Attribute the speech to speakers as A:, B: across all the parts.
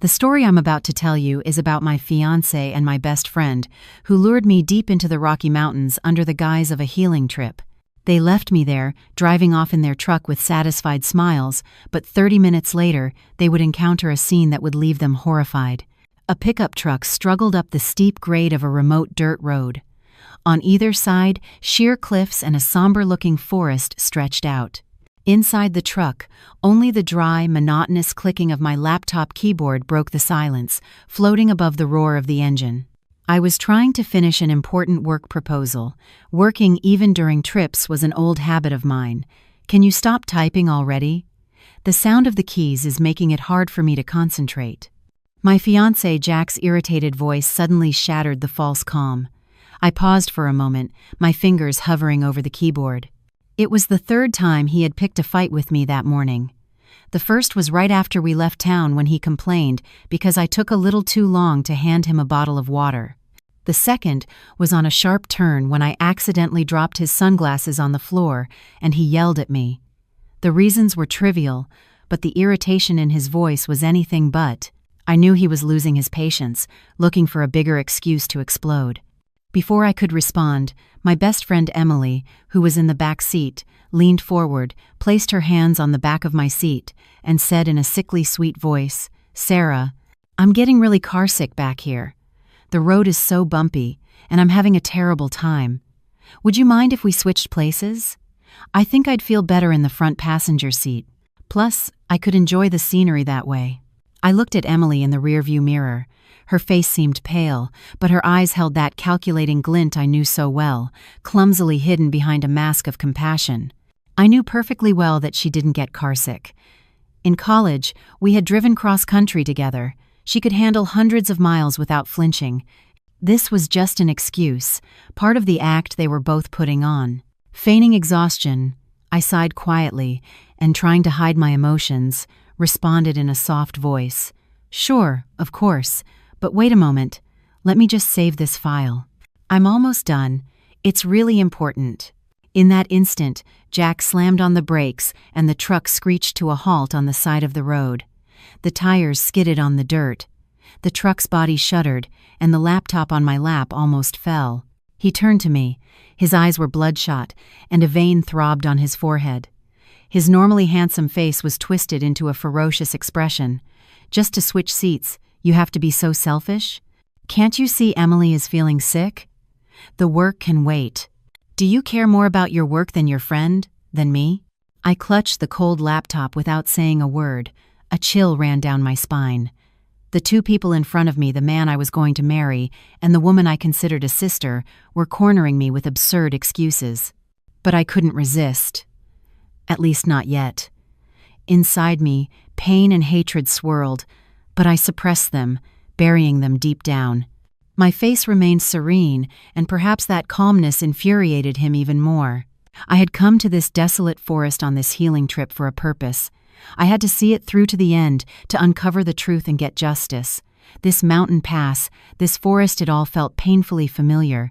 A: The story I'm about to tell you is about my fiancé and my best friend, who lured me deep into the Rocky Mountains under the guise of a healing trip. They left me there, driving off in their truck with satisfied smiles, but 30 minutes later, they would encounter a scene that would leave them horrified. A pickup truck struggled up the steep grade of a remote dirt road. On either side, sheer cliffs and a somber-looking forest stretched out. Inside the truck, only the dry, monotonous clicking of my laptop keyboard broke the silence, floating above the roar of the engine. I was trying to finish an important work proposal. Working even during trips was an old habit of mine. Can you stop typing already? The sound of the keys is making it hard for me to concentrate. My fiancé Jack's irritated voice suddenly shattered the false calm. I paused for a moment, my fingers hovering over the keyboard. It was the third time he had picked a fight with me that morning. The first was right after we left town when he complained because I took a little too long to hand him a bottle of water. The second was on a sharp turn when I accidentally dropped his sunglasses on the floor and he yelled at me. The reasons were trivial, but the irritation in his voice was anything but. I knew he was losing his patience, looking for a bigger excuse to explode. Before I could respond, my best friend Emily, who was in the back seat, leaned forward, placed her hands on the back of my seat, and said in a sickly sweet voice, "Sarah, I'm getting really carsick back here. The road is so bumpy, and I'm having a terrible time. Would you mind if we switched places? I think I'd feel better in the front passenger seat. Plus, I could enjoy the scenery that way." I looked at Emily in the rearview mirror. Her face seemed pale, but her eyes held that calculating glint I knew so well, clumsily hidden behind a mask of compassion. I knew perfectly well that she didn't get carsick. In college, we had driven cross-country together. She could handle hundreds of miles without flinching. This was just an excuse, part of the act they were both putting on. Feigning exhaustion, I sighed quietly, and trying to hide my emotions, responded in a soft voice. "Sure, of course. But wait a moment, let me just save this file. I'm almost done. It's really important." In that instant, Jack slammed on the brakes and the truck screeched to a halt on the side of the road. The tires skidded on the dirt. The truck's body shuddered, and the laptop on my lap almost fell. He turned to me. His eyes were bloodshot, and a vein throbbed on his forehead. His normally handsome face was twisted into a ferocious expression. "Just to switch seats, you have to be so selfish? Can't you see Emily is feeling sick? The work can wait. Do you care more about your work than your friend, than me?" I clutched the cold laptop without saying a word. A chill ran down my spine. The two people in front of me, the man I was going to marry and the woman I considered a sister, were cornering me with absurd excuses. But I couldn't resist. At least not yet. Inside me, pain and hatred swirled, but I suppressed them, burying them deep down. My face remained serene, and perhaps that calmness infuriated him even more. I had come to this desolate forest on this healing trip for a purpose. I had to see it through to the end, to uncover the truth and get justice. This mountain pass, this forest, it all felt painfully familiar.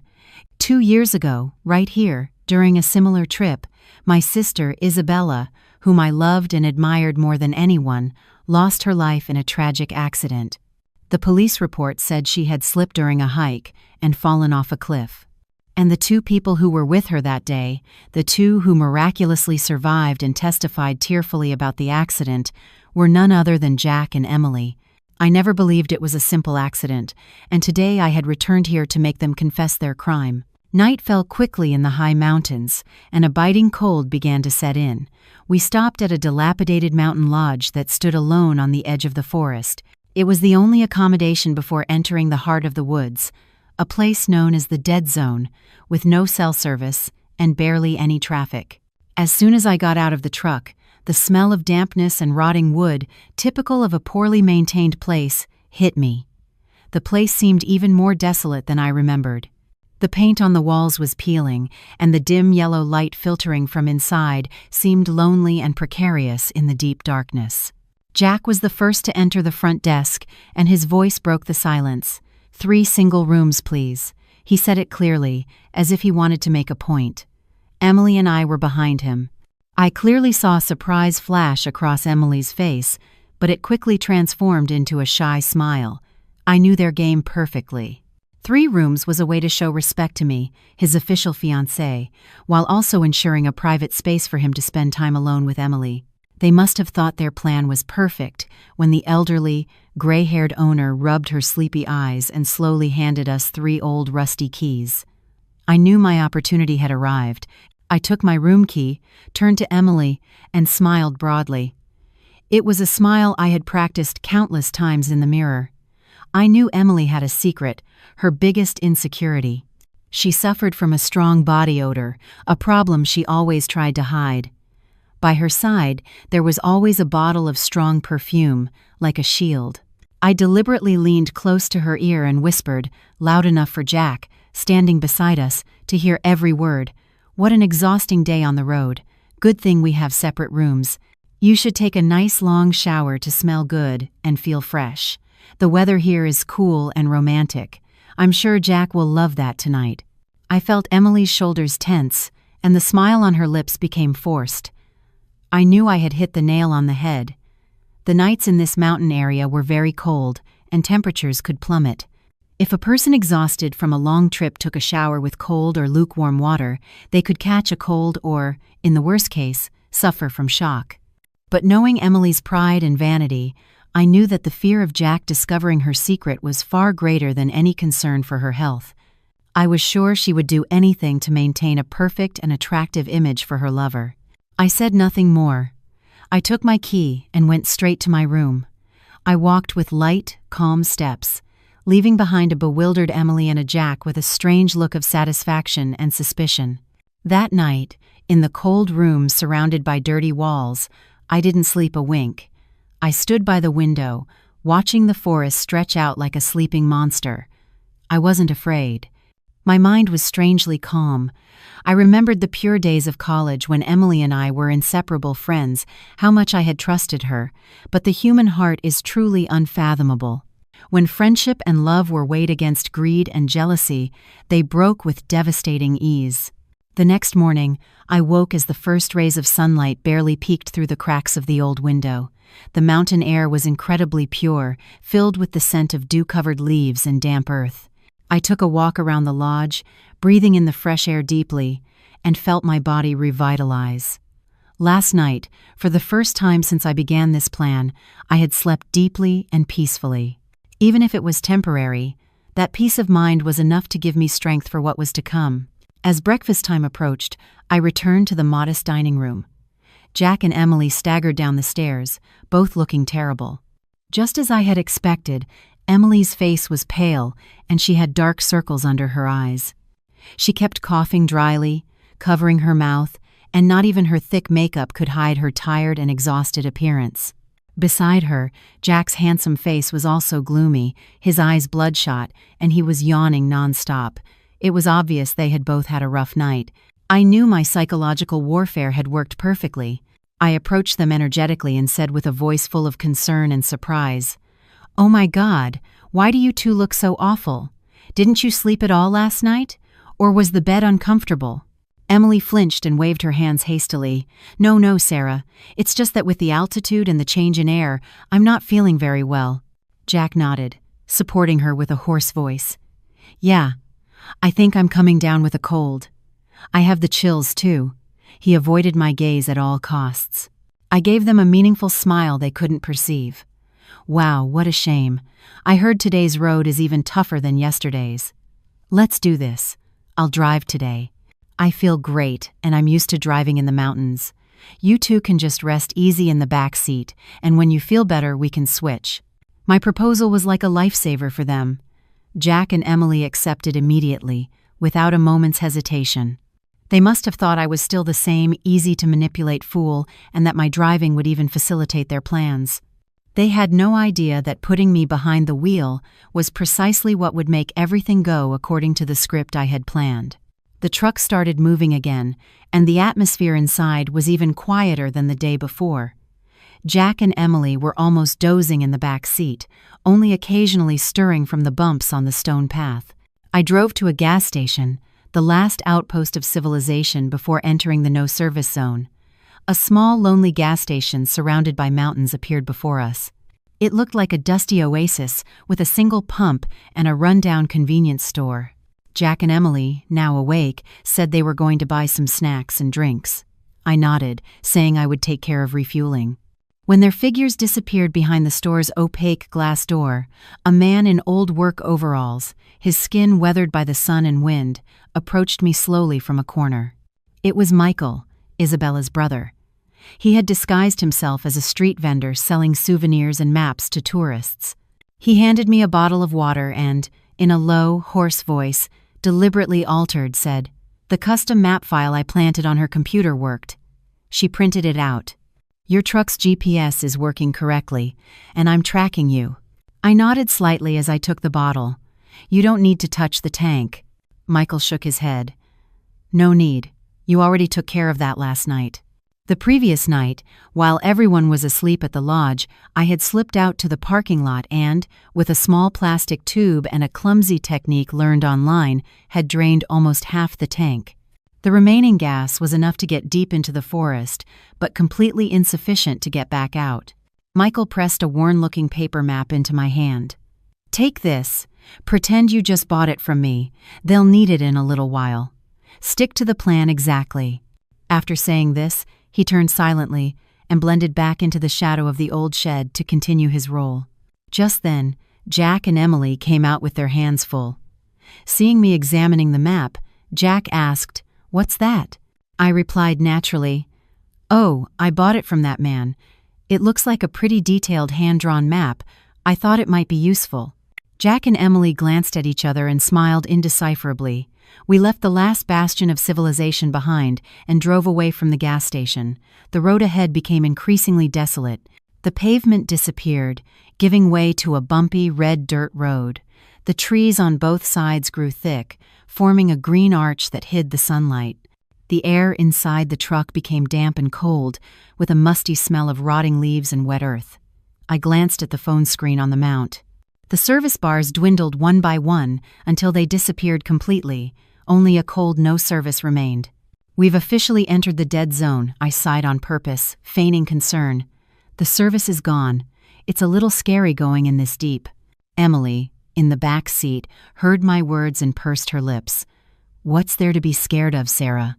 A: 2 years ago, right here, during a similar trip, my sister, Isabella, whom I loved and admired more than anyone, lost her life in a tragic accident. The police report said she had slipped during a hike and fallen off a cliff. And the two people who were with her that day, the two who miraculously survived and testified tearfully about the accident, were none other than Jack and Emily. I never believed it was a simple accident, and today I had returned here to make them confess their crime. Night fell quickly in the high mountains, and a biting cold began to set in. We stopped at a dilapidated mountain lodge that stood alone on the edge of the forest. It was the only accommodation before entering the heart of the woods, a place known as the Dead Zone, with no cell service and barely any traffic. As soon as I got out of the truck, the smell of dampness and rotting wood, typical of a poorly maintained place, hit me. The place seemed even more desolate than I remembered. The paint on the walls was peeling, and the dim yellow light filtering from inside seemed lonely and precarious in the deep darkness. Jack was the first to enter the front desk, and his voice broke the silence. 3 single rooms, please." He said it clearly, as if he wanted to make a point. Emily and I were behind him. I clearly saw a surprise flash across Emily's face, but it quickly transformed into a shy smile. I knew their game perfectly. 3 rooms was a way to show respect to me, his official fiancé, while also ensuring a private space for him to spend time alone with Emily. They must have thought their plan was perfect when the elderly, gray-haired owner rubbed her sleepy eyes and slowly handed us 3 old rusty keys. I knew my opportunity had arrived. I took my room key, turned to Emily, and smiled broadly. It was a smile I had practiced countless times in the mirror. I knew Emily had a secret, her biggest insecurity. She suffered from a strong body odor, a problem she always tried to hide. By her side, there was always a bottle of strong perfume, like a shield. I deliberately leaned close to her ear and whispered, loud enough for Jack, standing beside us, to hear every word. "What an exhausting day on the road. Good thing we have separate rooms. You should take a nice long shower to smell good and feel fresh. The weather here is cool and romantic. I'm sure Jack will love that tonight." I felt Emily's shoulders tense, and the smile on her lips became forced. I knew I had hit the nail on the head. The nights in this mountain area were very cold, and temperatures could plummet. If a person exhausted from a long trip took a shower with cold or lukewarm water, they could catch a cold or, in the worst case, suffer from shock. But knowing Emily's pride and vanity, I knew that the fear of Jack discovering her secret was far greater than any concern for her health. I was sure she would do anything to maintain a perfect and attractive image for her lover. I said nothing more. I took my key and went straight to my room. I walked with light, calm steps, leaving behind a bewildered Emily and a Jack with a strange look of satisfaction and suspicion. That night, in the cold room surrounded by dirty walls, I didn't sleep a wink. I stood by the window, watching the forest stretch out like a sleeping monster. I wasn't afraid. My mind was strangely calm. I remembered the pure days of college when Emily and I were inseparable friends, how much I had trusted her, but the human heart is truly unfathomable. When friendship and love were weighed against greed and jealousy, they broke with devastating ease. The next morning, I woke as the first rays of sunlight barely peeked through the cracks of the old window. The mountain air was incredibly pure, filled with the scent of dew-covered leaves and damp earth. I took a walk around the lodge, breathing in the fresh air deeply, and felt my body revitalize. Last night, for the first time since I began this plan, I had slept deeply and peacefully. Even if it was temporary, that peace of mind was enough to give me strength for what was to come. As breakfast time approached, I returned to the modest dining room. Jack and Emily staggered down the stairs, both looking terrible. Just as I had expected, Emily's face was pale, and she had dark circles under her eyes. She kept coughing dryly, covering her mouth, and not even her thick makeup could hide her tired and exhausted appearance. Beside her, Jack's handsome face was also gloomy, his eyes bloodshot, and he was yawning nonstop. It was obvious they had both had a rough night. I knew my psychological warfare had worked perfectly. I approached them energetically and said with a voice full of concern and surprise, "Oh my God, why do you two look so awful? Didn't you sleep at all last night? Or was the bed uncomfortable?" Emily flinched and waved her hands hastily. No, Sarah. It's just that with the altitude and the change in air, I'm not feeling very well." Jack nodded, supporting her with a hoarse voice. "Yeah, I think I'm coming down with a cold. I have the chills, too." He avoided my gaze at all costs. I gave them a meaningful smile they couldn't perceive. "Wow, what a shame. I heard today's road is even tougher than yesterday's." "Let's do this. I'll drive today. I feel great, and I'm used to driving in the mountains. You two can just rest easy in the back seat, and when you feel better, we can switch." My proposal was like a lifesaver for them. Jack and Emily accepted immediately, without a moment's hesitation. They must have thought I was still the same easy-to-manipulate fool and that my driving would even facilitate their plans. They had no idea that putting me behind the wheel was precisely what would make everything go according to the script I had planned. The truck started moving again, and the atmosphere inside was even quieter than the day before. Jack and Emily were almost dozing in the back seat, only occasionally stirring from the bumps on the stone path. I drove to a gas station, the last outpost of civilization before entering the no-service zone. A small, lonely gas station surrounded by mountains appeared before us. It looked like a dusty oasis with a single pump and a rundown convenience store. Jack and Emily, now awake, said they were going to buy some snacks and drinks. I nodded, saying I would take care of refueling. When their figures disappeared behind the store's opaque glass door, a man in old work overalls, his skin weathered by the sun and wind, approached me slowly from a corner. It was Michael, Isabella's brother. He had disguised himself as a street vendor selling souvenirs and maps to tourists. He handed me a bottle of water and, in a low, hoarse voice, deliberately altered, said, "The custom map file I planted on her computer worked." She printed it out. "Your truck's GPS is working correctly, and I'm tracking you." I nodded slightly as I took the bottle. "You don't need to touch the tank." Michael shook his head. "No need. You already took care of that last night." The previous night, while everyone was asleep at the lodge, I had slipped out to the parking lot and, with a small plastic tube and a clumsy technique learned online, had drained almost half the tank. The remaining gas was enough to get deep into the forest, but completely insufficient to get back out. Michael pressed a worn-looking paper map into my hand. "Take this. Pretend you just bought it from me. They'll need it in a little while. Stick to the plan exactly." After saying this, he turned silently and blended back into the shadow of the old shed to continue his role. Just then, Jack and Emily came out with their hands full. Seeing me examining the map, Jack asked, "What's that?" I replied naturally, "Oh, I bought it from that man. It looks like a pretty detailed hand-drawn map. I thought it might be useful." Jack and Emily glanced at each other and smiled indecipherably. We left the last bastion of civilization behind and drove away from the gas station. The road ahead became increasingly desolate. The pavement disappeared, giving way to a bumpy, red dirt road. The trees on both sides grew thick, forming a green arch that hid the sunlight. The air inside the truck became damp and cold, with a musty smell of rotting leaves and wet earth. I glanced at the phone screen on the mount. The service bars dwindled one by one until they disappeared completely. Only a cold no service remained. "We've officially entered the dead zone," I sighed on purpose, feigning concern. "The service is gone. It's a little scary going in this deep." Emily, in the back seat, heard my words and pursed her lips. "What's there to be scared of, Sarah?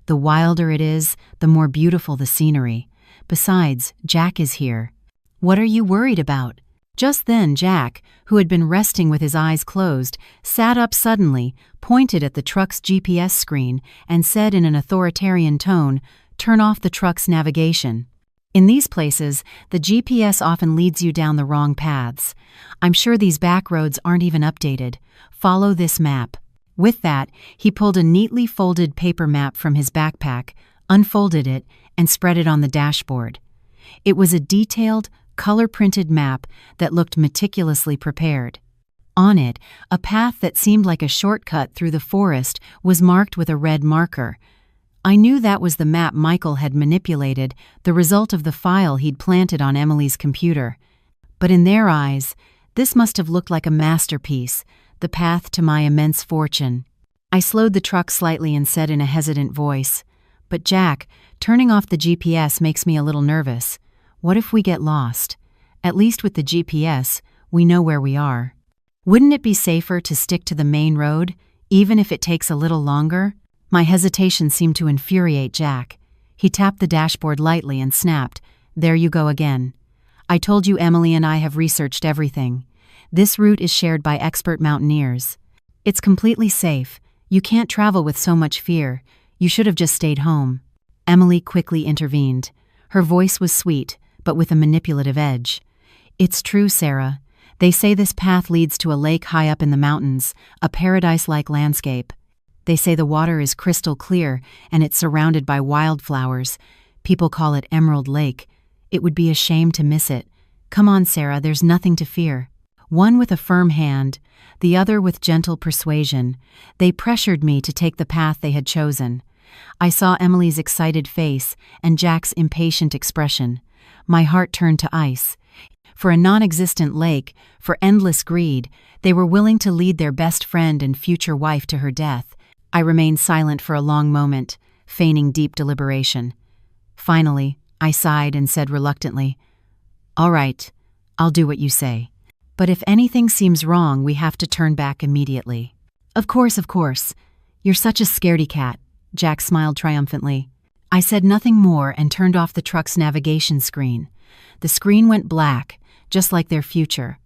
A: The wilder it is, the more beautiful the scenery. Besides, Jack is here." "What are you worried about?" Just then Jack, who had been resting with his eyes closed, sat up suddenly, pointed at the truck's GPS screen, and said in an authoritarian tone, "Turn off the truck's navigation." In these places, the GPS often leads you down the wrong paths. I'm sure these back roads aren't even updated. Follow this map. With that, he pulled a neatly folded paper map from his backpack, unfolded it, and spread it on the dashboard. It was a detailed, color-printed map that looked meticulously prepared. On it, a path that seemed like a shortcut through the forest was marked with a red marker. I knew that was the map Michael had manipulated, the result of the file he'd planted on Emily's computer. But in their eyes, this must have looked like a masterpiece, the path to my immense fortune. I slowed the truck slightly and said in a hesitant voice, "But Jack, turning off the GPS makes me a little nervous. What if we get lost? At least with the GPS, we know where we are. Wouldn't it be safer to stick to the main road, even if it takes a little longer?" My hesitation seemed to infuriate Jack. He tapped the dashboard lightly and snapped, "There you go again. I told you Emily and I have researched everything. This route is shared by expert mountaineers. It's completely safe. You can't travel with so much fear. You should have just stayed home." Emily quickly intervened. Her voice was sweet, but with a manipulative edge. "It's true, Sarah. They say this path leads to a lake high up in the mountains, a paradise-like landscape. They say the water is crystal clear and it's surrounded by wildflowers. People call it Emerald Lake. It would be a shame to miss it. Come on, Sarah, there's nothing to fear." One with a firm hand, the other with gentle persuasion, they pressured me to take the path they had chosen. I saw Emily's excited face and Jack's impatient expression. My heart turned to ice. For a non-existent lake, for endless greed, they were willing to lead their best friend and future wife to her death. I remained silent for a long moment, feigning deep deliberation. Finally, I sighed and said reluctantly, "All right, I'll do what you say. But if anything seems wrong, we have to turn back immediately." Of course, of course. You're such a scaredy cat," Jack smiled triumphantly. I said nothing more and turned off the truck's navigation screen. The screen went black, just like their future.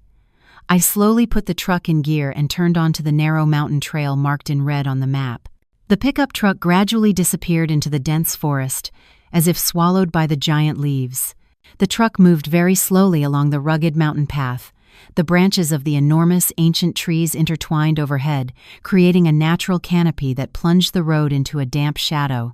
A: I slowly put the truck in gear and turned onto the narrow mountain trail marked in red on the map. The pickup truck gradually disappeared into the dense forest, as if swallowed by the giant leaves. The truck moved very slowly along the rugged mountain path. The branches of the enormous ancient trees intertwined overhead, creating a natural canopy that plunged the road into a damp shadow.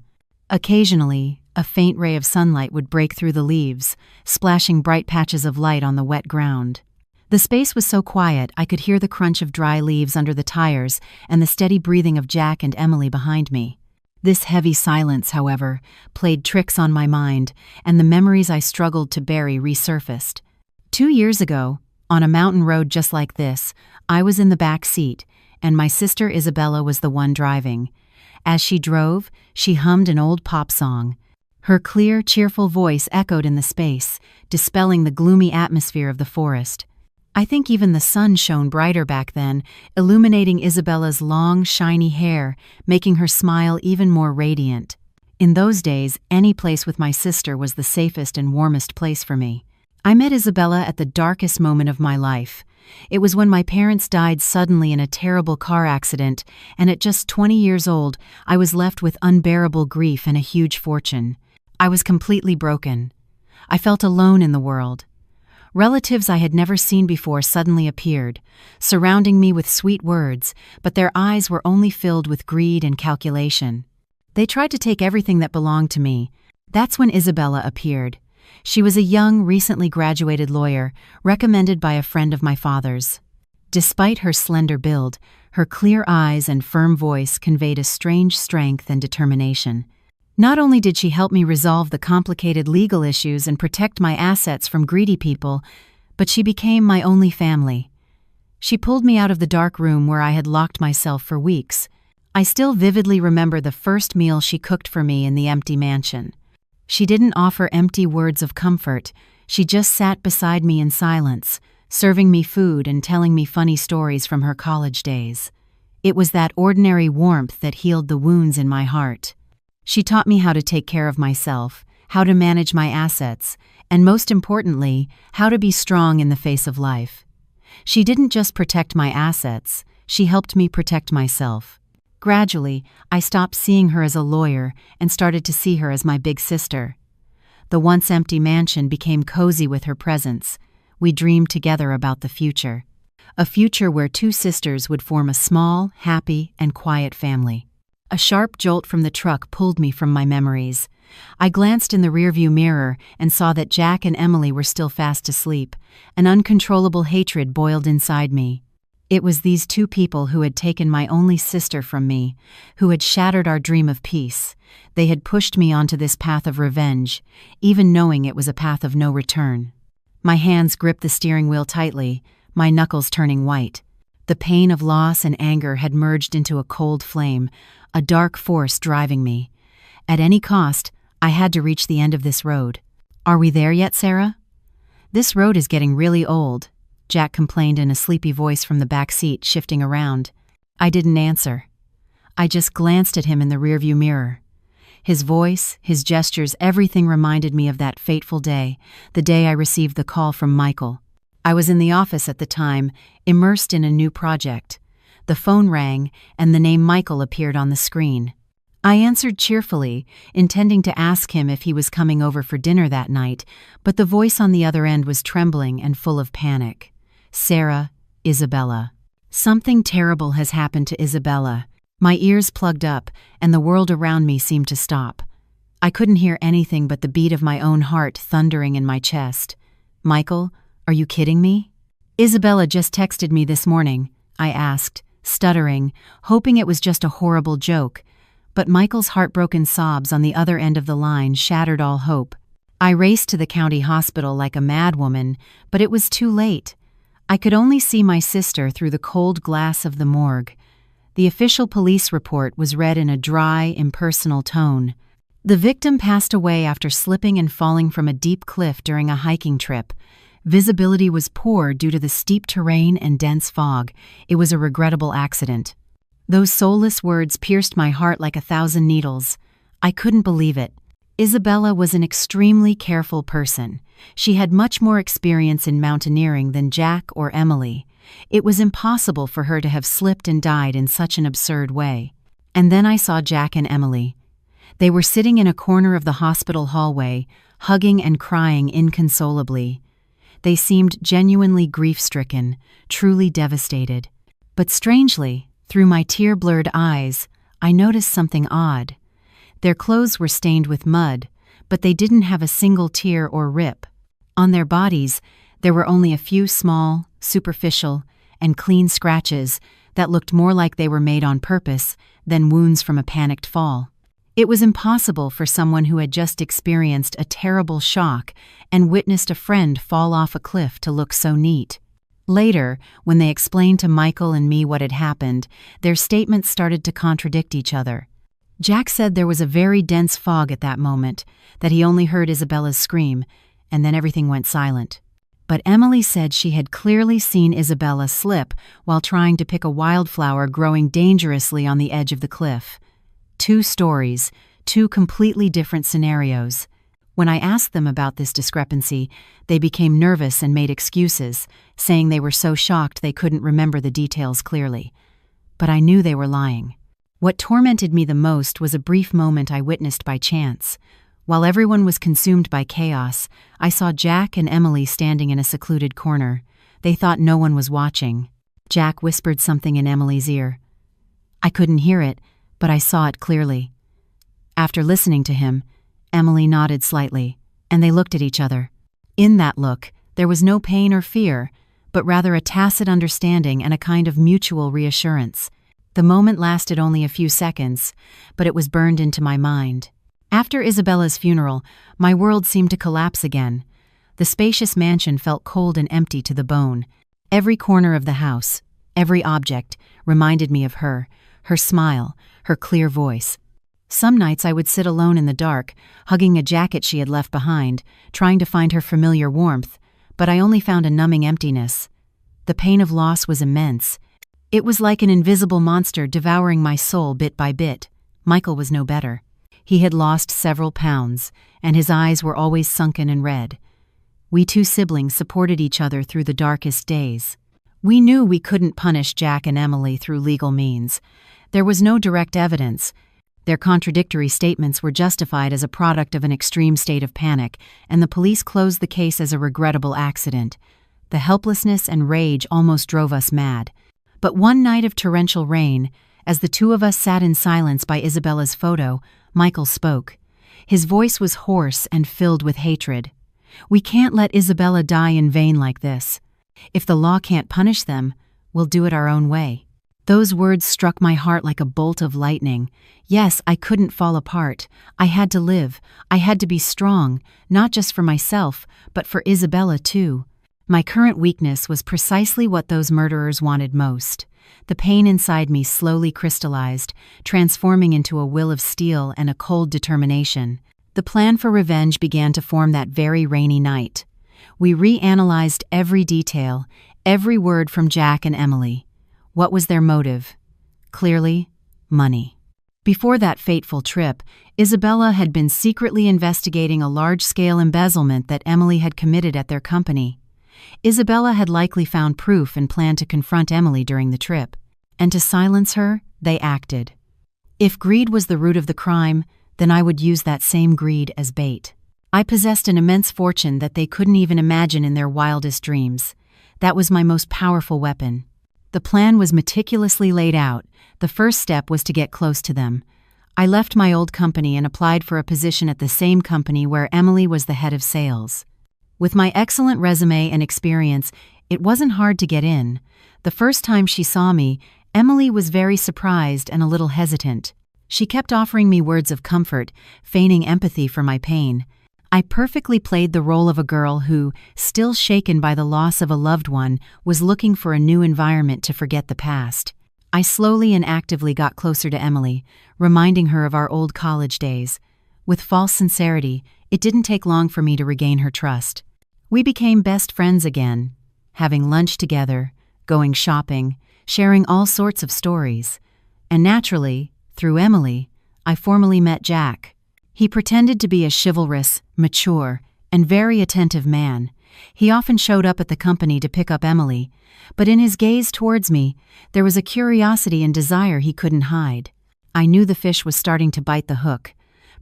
A: Occasionally, a faint ray of sunlight would break through the leaves, splashing bright patches of light on the wet ground. The space was so quiet I could hear the crunch of dry leaves under the tires and the steady breathing of Jack and Emily behind me. This heavy silence, however, played tricks on my mind, and the memories I struggled to bury resurfaced. 2 years ago, on a mountain road just like this, I was in the back seat, and my sister Isabella was the one driving. As she drove, she hummed an old pop song. Her clear, cheerful voice echoed in the space, dispelling the gloomy atmosphere of the forest. I think even the sun shone brighter back then, illuminating Isabella's long, shiny hair, making her smile even more radiant. In those days, any place with my sister was the safest and warmest place for me. I met Isabella at the darkest moment of my life. It was when my parents died suddenly in a terrible car accident, and at just 20 years old, I was left with unbearable grief and a huge fortune. I was completely broken. I felt alone in the world. Relatives I had never seen before suddenly appeared, surrounding me with sweet words, but their eyes were only filled with greed and calculation. They tried to take everything that belonged to me. That's when Isabella appeared. She was a young, recently graduated lawyer, recommended by a friend of my father's. Despite her slender build, her clear eyes and firm voice conveyed a strange strength and determination. Not only did she help me resolve the complicated legal issues and protect my assets from greedy people, but she became my only family. She pulled me out of the dark room where I had locked myself for weeks. I still vividly remember the first meal she cooked for me in the empty mansion. She didn't offer empty words of comfort. She just sat beside me in silence, serving me food and telling me funny stories from her college days. It was that ordinary warmth that healed the wounds in my heart. She taught me how to take care of myself, how to manage my assets, and most importantly, how to be strong in the face of life. She didn't just protect my assets, she helped me protect myself. Gradually, I stopped seeing her as a lawyer and started to see her as my big sister. The once empty mansion became cozy with her presence. We dreamed together about the future. A future where 2 sisters would form a small, happy, and quiet family. A sharp jolt from the truck pulled me from my memories. I glanced in the rearview mirror and saw that Jack and Emily were still fast asleep. An uncontrollable hatred boiled inside me. It was these 2 people who had taken my only sister from me, who had shattered our dream of peace. They had pushed me onto this path of revenge, even knowing it was a path of no return. My hands gripped the steering wheel tightly, my knuckles turning white. The pain of loss and anger had merged into a cold flame, a dark force driving me. At any cost, I had to reach the end of this road. "Are we there yet, Sarah?" "This road is getting really old," Jack complained in a sleepy voice from the back seat, shifting around. I didn't answer. I just glanced at him in the rearview mirror. His voice, his gestures, everything reminded me of that fateful day, the day I received the call from Michael. I was in the office at the time, immersed in a new project. The phone rang, and the name Michael appeared on the screen. I answered cheerfully, intending to ask him if he was coming over for dinner that night, but the voice on the other end was trembling and full of panic. "Sarah, Isabella. Something terrible has happened to Isabella." My ears plugged up, and the world around me seemed to stop. I couldn't hear anything but the beat of my own heart thundering in my chest. "Michael, are you kidding me?" "Isabella just texted me this morning," I asked, stuttering, hoping it was just a horrible joke. But Michael's heartbroken sobs on the other end of the line shattered all hope. I raced to the county hospital like a madwoman, but it was too late. I could only see my sister through the cold glass of the morgue. The official police report was read in a dry, impersonal tone. The victim passed away after slipping and falling from a deep cliff during a hiking trip. Visibility was poor due to the steep terrain and dense fog. It was a regrettable accident. Those soulless words pierced my heart like 1,000 needles. I couldn't believe it. Isabella was an extremely careful person. She had much more experience in mountaineering than Jack or Emily. It was impossible for her to have slipped and died in such an absurd way. And then I saw Jack and Emily. They were sitting in a corner of the hospital hallway, hugging and crying inconsolably. They seemed genuinely grief-stricken, truly devastated. But strangely, through my tear-blurred eyes, I noticed something odd. Their clothes were stained with mud, but they didn't have a single tear or rip. On their bodies, there were only a few small, superficial, and clean scratches that looked more like they were made on purpose than wounds from a panicked fall. It was impossible for someone who had just experienced a terrible shock and witnessed a friend fall off a cliff to look so neat. Later, when they explained to Michael and me what had happened, their statements started to contradict each other. Jack said there was a very dense fog at that moment, that he only heard Isabella's scream, and then everything went silent. But Emily said she had clearly seen Isabella slip while trying to pick a wildflower growing dangerously on the edge of the cliff. 2 stories, 2 completely different scenarios. When I asked them about this discrepancy, they became nervous and made excuses, saying they were so shocked they couldn't remember the details clearly. But I knew they were lying. What tormented me the most was a brief moment I witnessed by chance. While everyone was consumed by chaos, I saw Jack and Emily standing in a secluded corner. They thought no one was watching. Jack whispered something in Emily's ear. I couldn't hear it, but I saw it clearly. After listening to him, Emily nodded slightly, and they looked at each other. In that look, there was no pain or fear, but rather a tacit understanding and a kind of mutual reassurance. The moment lasted only a few seconds, but it was burned into my mind. After Isabella's funeral, my world seemed to collapse again. The spacious mansion felt cold and empty to the bone. Every corner of the house, every object, reminded me of her smile, her clear voice. Some nights I would sit alone in the dark, hugging a jacket she had left behind, trying to find her familiar warmth, but I only found a numbing emptiness. The pain of loss was immense. It was like an invisible monster devouring my soul bit by bit. Michael was no better. He had lost several pounds, and his eyes were always sunken and red. We 2 siblings supported each other through the darkest days. We knew we couldn't punish Jack and Emily through legal means. There was no direct evidence. Their contradictory statements were justified as a product of an extreme state of panic, and the police closed the case as a regrettable accident. The helplessness and rage almost drove us mad. But one night of torrential rain, as the 2 of us sat in silence by Isabella's photo, Michael spoke. His voice was hoarse and filled with hatred. We can't let Isabella die in vain like this. If the law can't punish them, we'll do it our own way. Those words struck my heart like a bolt of lightning. Yes, I couldn't fall apart. I had to live. I had to be strong, not just for myself, but for Isabella too. My current weakness was precisely what those murderers wanted most. The pain inside me slowly crystallized, transforming into a will of steel and a cold determination. The plan for revenge began to form that very rainy night. We reanalyzed every detail, every word from Jack and Emily. What was their motive? Clearly, money. Before that fateful trip, Isabella had been secretly investigating a large-scale embezzlement that Emily had committed at their company. Isabella had likely found proof and planned to confront Emily during the trip. And to silence her, they acted. If greed was the root of the crime, then I would use that same greed as bait. I possessed an immense fortune that they couldn't even imagine in their wildest dreams. That was my most powerful weapon. The plan was meticulously laid out. The first step was to get close to them. I left my old company and applied for a position at the same company where Emily was the head of sales. With my excellent resume and experience, it wasn't hard to get in. The first time she saw me, Emily was very surprised and a little hesitant. She kept offering me words of comfort, feigning empathy for my pain. I perfectly played the role of a girl who, still shaken by the loss of a loved one, was looking for a new environment to forget the past. I slowly and actively got closer to Emily, reminding her of our old college days. With false sincerity, it didn't take long for me to regain her trust. We became best friends again, having lunch together, going shopping, sharing all sorts of stories. And naturally, through Emily, I formally met Jack. He pretended to be a chivalrous, mature, and very attentive man. He often showed up at the company to pick up Emily, but in his gaze towards me, there was a curiosity and desire he couldn't hide. I knew the fish was starting to bite the hook.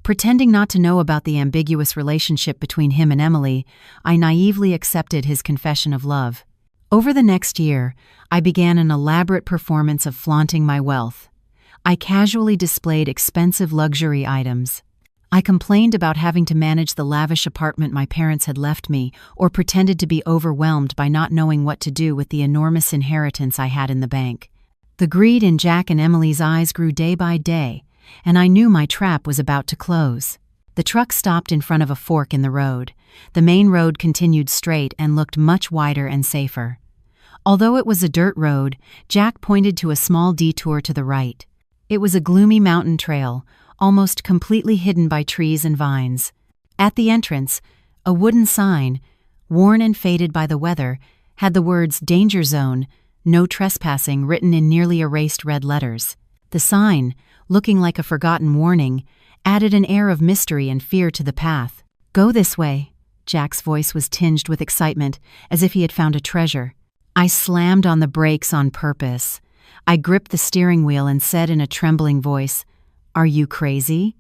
A: Pretending not to know about the ambiguous relationship between him and Emily, I naively accepted his confession of love. Over the next year, I began an elaborate performance of flaunting my wealth. I casually displayed expensive luxury items. I complained about having to manage the lavish apartment my parents had left me, or pretended to be overwhelmed by not knowing what to do with the enormous inheritance I had in the bank. The greed in Jack and Emily's eyes grew day by day, and I knew my trap was about to close. The truck stopped in front of a fork in the road. The main road continued straight and looked much wider and safer. Although it was a dirt road, Jack pointed to a small detour to the right. It was a gloomy mountain trail, almost completely hidden by trees and vines. At the entrance, a wooden sign, worn and faded by the weather, had the words "Danger Zone, No Trespassing" written in nearly erased red letters. The sign, looking like a forgotten warning, added an air of mystery and fear to the path. "Go this way." Jack's voice was tinged with excitement, as if he had found a treasure. I slammed on the brakes on purpose. I gripped the steering wheel and said in a trembling voice, "Are you crazy?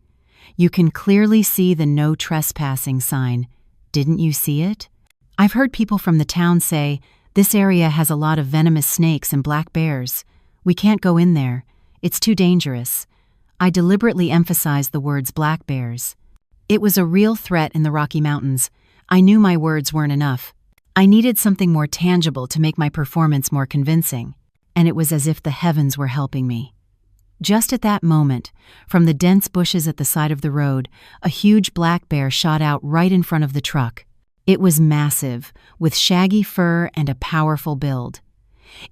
A: You can clearly see the no trespassing sign. Didn't you see it? I've heard people from the town say, this area has a lot of venomous snakes and black bears. We can't go in there. It's too dangerous." I deliberately emphasized the words black bears. It was a real threat in the Rocky Mountains. I knew my words weren't enough. I needed something more tangible to make my performance more convincing, and it was as if the heavens were helping me. Just at that moment, from the dense bushes at the side of the road, a huge black bear shot out right in front of the truck. It was massive, with shaggy fur and a powerful build.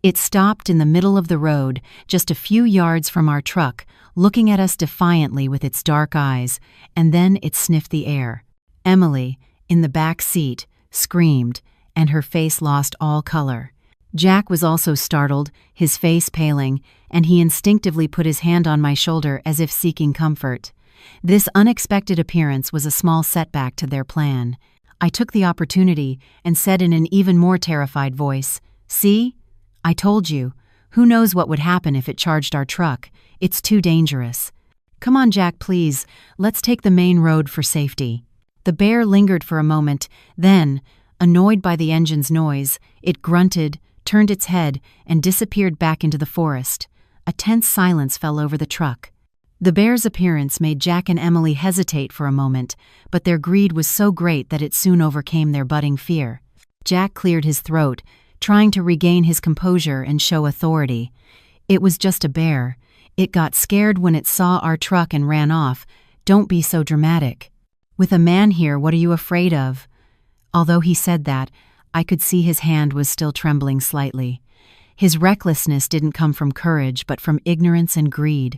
A: It stopped in the middle of the road, just a few yards from our truck, looking at us defiantly with its dark eyes, and then it sniffed the air. Emily, in the back seat, screamed, and her face lost all color. Jack was also startled, his face paling, and he instinctively put his hand on my shoulder as if seeking comfort. This unexpected appearance was a small setback to their plan. I took the opportunity and said in an even more terrified voice, "See? I told you. Who knows what would happen if it charged our truck? It's too dangerous. Come on, Jack, please. Let's take the main road for safety." The bear lingered for a moment, then, annoyed by the engine's noise, it grunted, turned its head, and disappeared back into the forest. A tense silence fell over the truck. The bear's appearance made Jack and Emily hesitate for a moment, but their greed was so great that it soon overcame their budding fear. Jack cleared his throat, trying to regain his composure and show authority. "It was just a bear. It got scared when it saw our truck and ran off. Don't be so dramatic. With a man here, what are you afraid of?" Although he said that, I could see his hand was still trembling slightly. His recklessness didn't come from courage, but from ignorance and greed.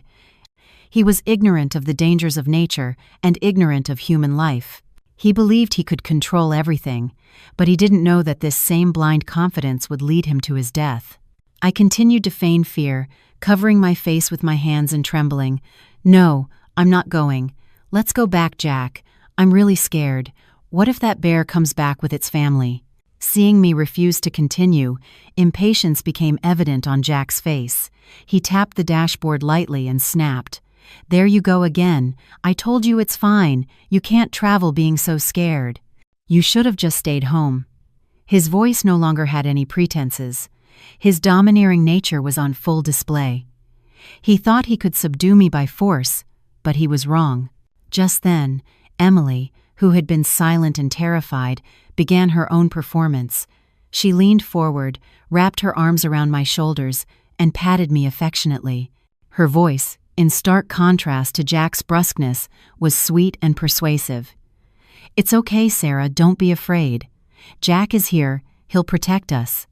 A: He was ignorant of the dangers of nature and ignorant of human life. He believed he could control everything, but he didn't know that this same blind confidence would lead him to his death. I continued to feign fear, covering my face with my hands and trembling. "No, I'm not going. Let's go back, Jack. I'm really scared. What if that bear comes back with its family?" Seeing me refuse to continue, impatience became evident on Jack's face. He tapped the dashboard lightly and snapped, "There you go again. I told you it's fine. You can't travel being so scared. You should have just stayed home." His voice no longer had any pretenses. His domineering nature was on full display. He thought he could subdue me by force, but he was wrong. Just then, Emily, who had been silent and terrified, began her own performance. She leaned forward, wrapped her arms around my shoulders, and patted me affectionately. Her voice, in stark contrast to Jack's brusqueness, was sweet and persuasive. "It's okay, Sarah, don't be afraid. Jack is here, he'll protect us.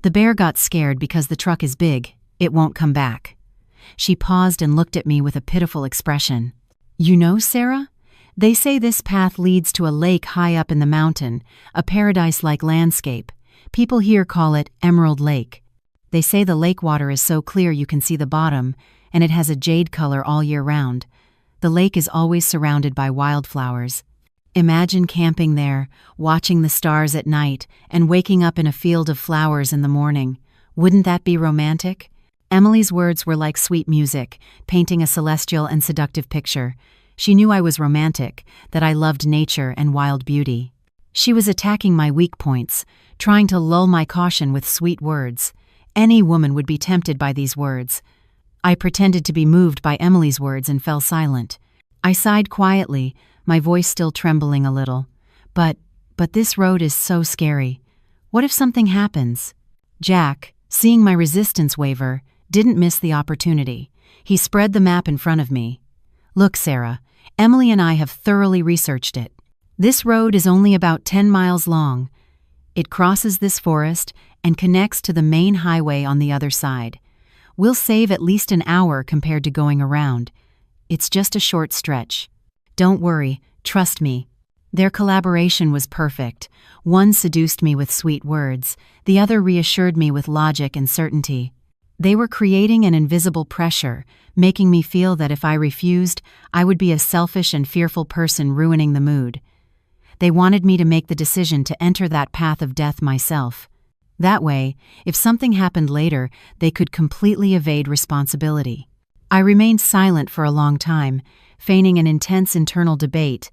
A: The bear got scared because the truck is big, it won't come back." She paused and looked at me with a pitiful expression. "You know, Sarah? They say this path leads to a lake high up in the mountain, a paradise-like landscape. People here call it Emerald Lake. They say the lake water is so clear you can see the bottom, and it has a jade color all year round. The lake is always surrounded by wildflowers. Imagine camping there, watching the stars at night, and waking up in a field of flowers in the morning. Wouldn't that be romantic? Emily's words were like sweet music, painting a celestial and seductive picture. She knew I was romantic, that I loved nature and wild beauty. She was attacking my weak points, trying to lull my caution with sweet words. Any woman would be tempted by these words. I pretended to be moved by Emily's words and fell silent. I sighed quietly, my voice still trembling a little. But this road is so scary. What if something happens? Jack, seeing my resistance waver, didn't miss the opportunity. He spread the map in front of me. Look, Sarah, Emily and I have thoroughly researched it. This road is only about 10 miles long. It crosses this forest and connects to the main highway on the other side. We'll save at least an hour compared to going around. It's just a short stretch. Don't worry, trust me. Their collaboration was perfect. One seduced me with sweet words, the other reassured me with logic and certainty. They were creating an invisible pressure, making me feel that if I refused, I would be a selfish and fearful person ruining the mood. They wanted me to make the decision to enter that path of death myself. That way, if something happened later, they could completely evade responsibility. I remained silent for a long time, feigning an intense internal debate.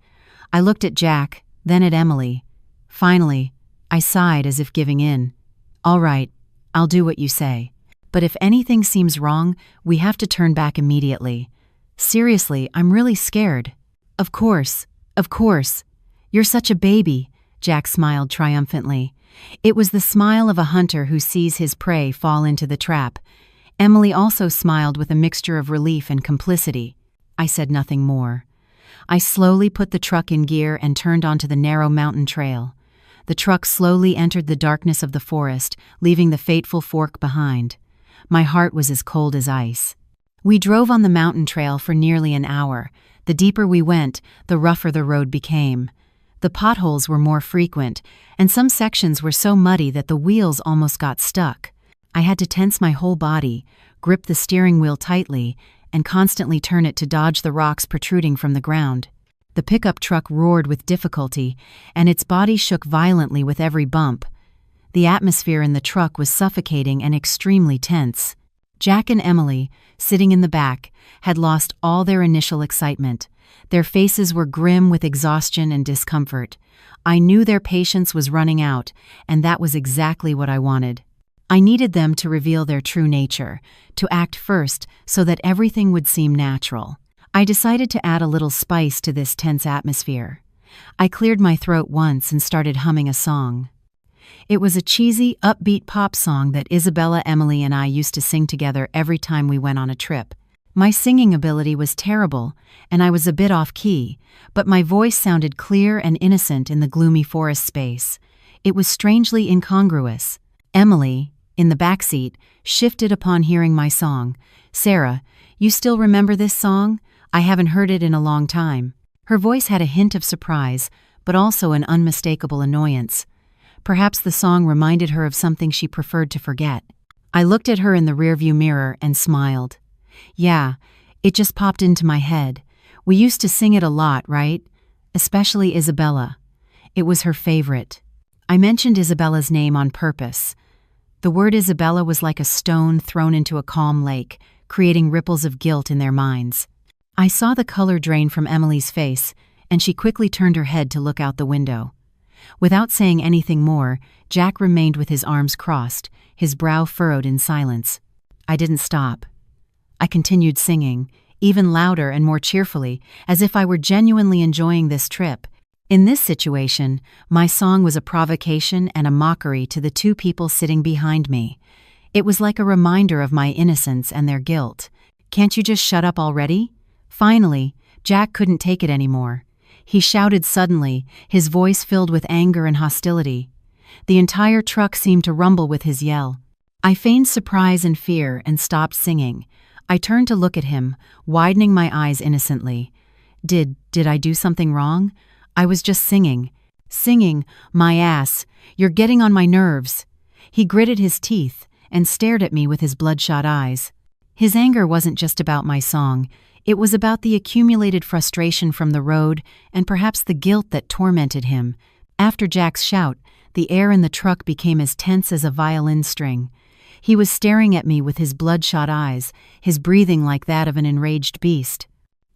A: I looked at Jack, then at Emily. Finally, I sighed as if giving in. All right, I'll do what you say. But if anything seems wrong, we have to turn back immediately. Seriously, I'm really scared. Of course. You're such a baby, Jack smiled triumphantly. It was the smile of a hunter who sees his prey fall into the trap. Emily also smiled with a mixture of relief and complicity. I said nothing more. I slowly put the truck in gear and turned onto the narrow mountain trail. The truck slowly entered the darkness of the forest, leaving the fateful fork behind. My heart was as cold as ice. We drove on the mountain trail for nearly an hour. The deeper we went, the rougher the road became. The potholes were more frequent, and some sections were so muddy that the wheels almost got stuck. I had to tense my whole body, grip the steering wheel tightly, and constantly turn it to dodge the rocks protruding from the ground. The pickup truck roared with difficulty, and its body shook violently with every bump. The atmosphere in the truck was suffocating and extremely tense. Jack and Emily, sitting in the back, had lost all their initial excitement. Their faces were grim with exhaustion and discomfort. I knew their patience was running out, and that was exactly what I wanted. I needed them to reveal their true nature, to act first so that everything would seem natural. I decided to add a little spice to this tense atmosphere. I cleared my throat once and started humming a song. It was a cheesy, upbeat pop song that Isabella, Emily, and I used to sing together every time we went on a trip. My singing ability was terrible, and I was a bit off-key, but my voice sounded clear and innocent in the gloomy forest space. It was strangely incongruous. Emily, in the backseat, shifted upon hearing my song. "Sarah, you still remember this song? I haven't heard it in a long time." Her voice had a hint of surprise, but also an unmistakable annoyance. Perhaps the song reminded her of something she preferred to forget. I looked at her in the rearview mirror and smiled. "Yeah, it just popped into my head. We used to sing it a lot, right? Especially Isabella. It was her favorite." I mentioned Isabella's name on purpose. The word Isabella was like a stone thrown into a calm lake, creating ripples of guilt in their minds. I saw the color drain from Emily's face, and she quickly turned her head to look out the window. Without saying anything more, Jack remained with his arms crossed, his brow furrowed in silence. I didn't stop. I continued singing, even louder and more cheerfully, as if I were genuinely enjoying this trip. In this situation, my song was a provocation and a mockery to the two people sitting behind me. It was like a reminder of my innocence and their guilt. "Can't you just shut up already?" Finally, Jack couldn't take it anymore. He shouted suddenly, his voice filled with anger and hostility. The entire truck seemed to rumble with his yell. I feigned surprise and fear and stopped singing. I turned to look at him, widening my eyes innocently. Did I do something wrong? I was just singing. Singing, my ass. You're getting on my nerves. He gritted his teeth and stared at me with his bloodshot eyes. His anger wasn't just about my song. It was about the accumulated frustration from the road and perhaps the guilt that tormented him. After Jack's shout, the air in the truck became as tense as a violin string. He was staring at me with his bloodshot eyes, his breathing like that of an enraged beast.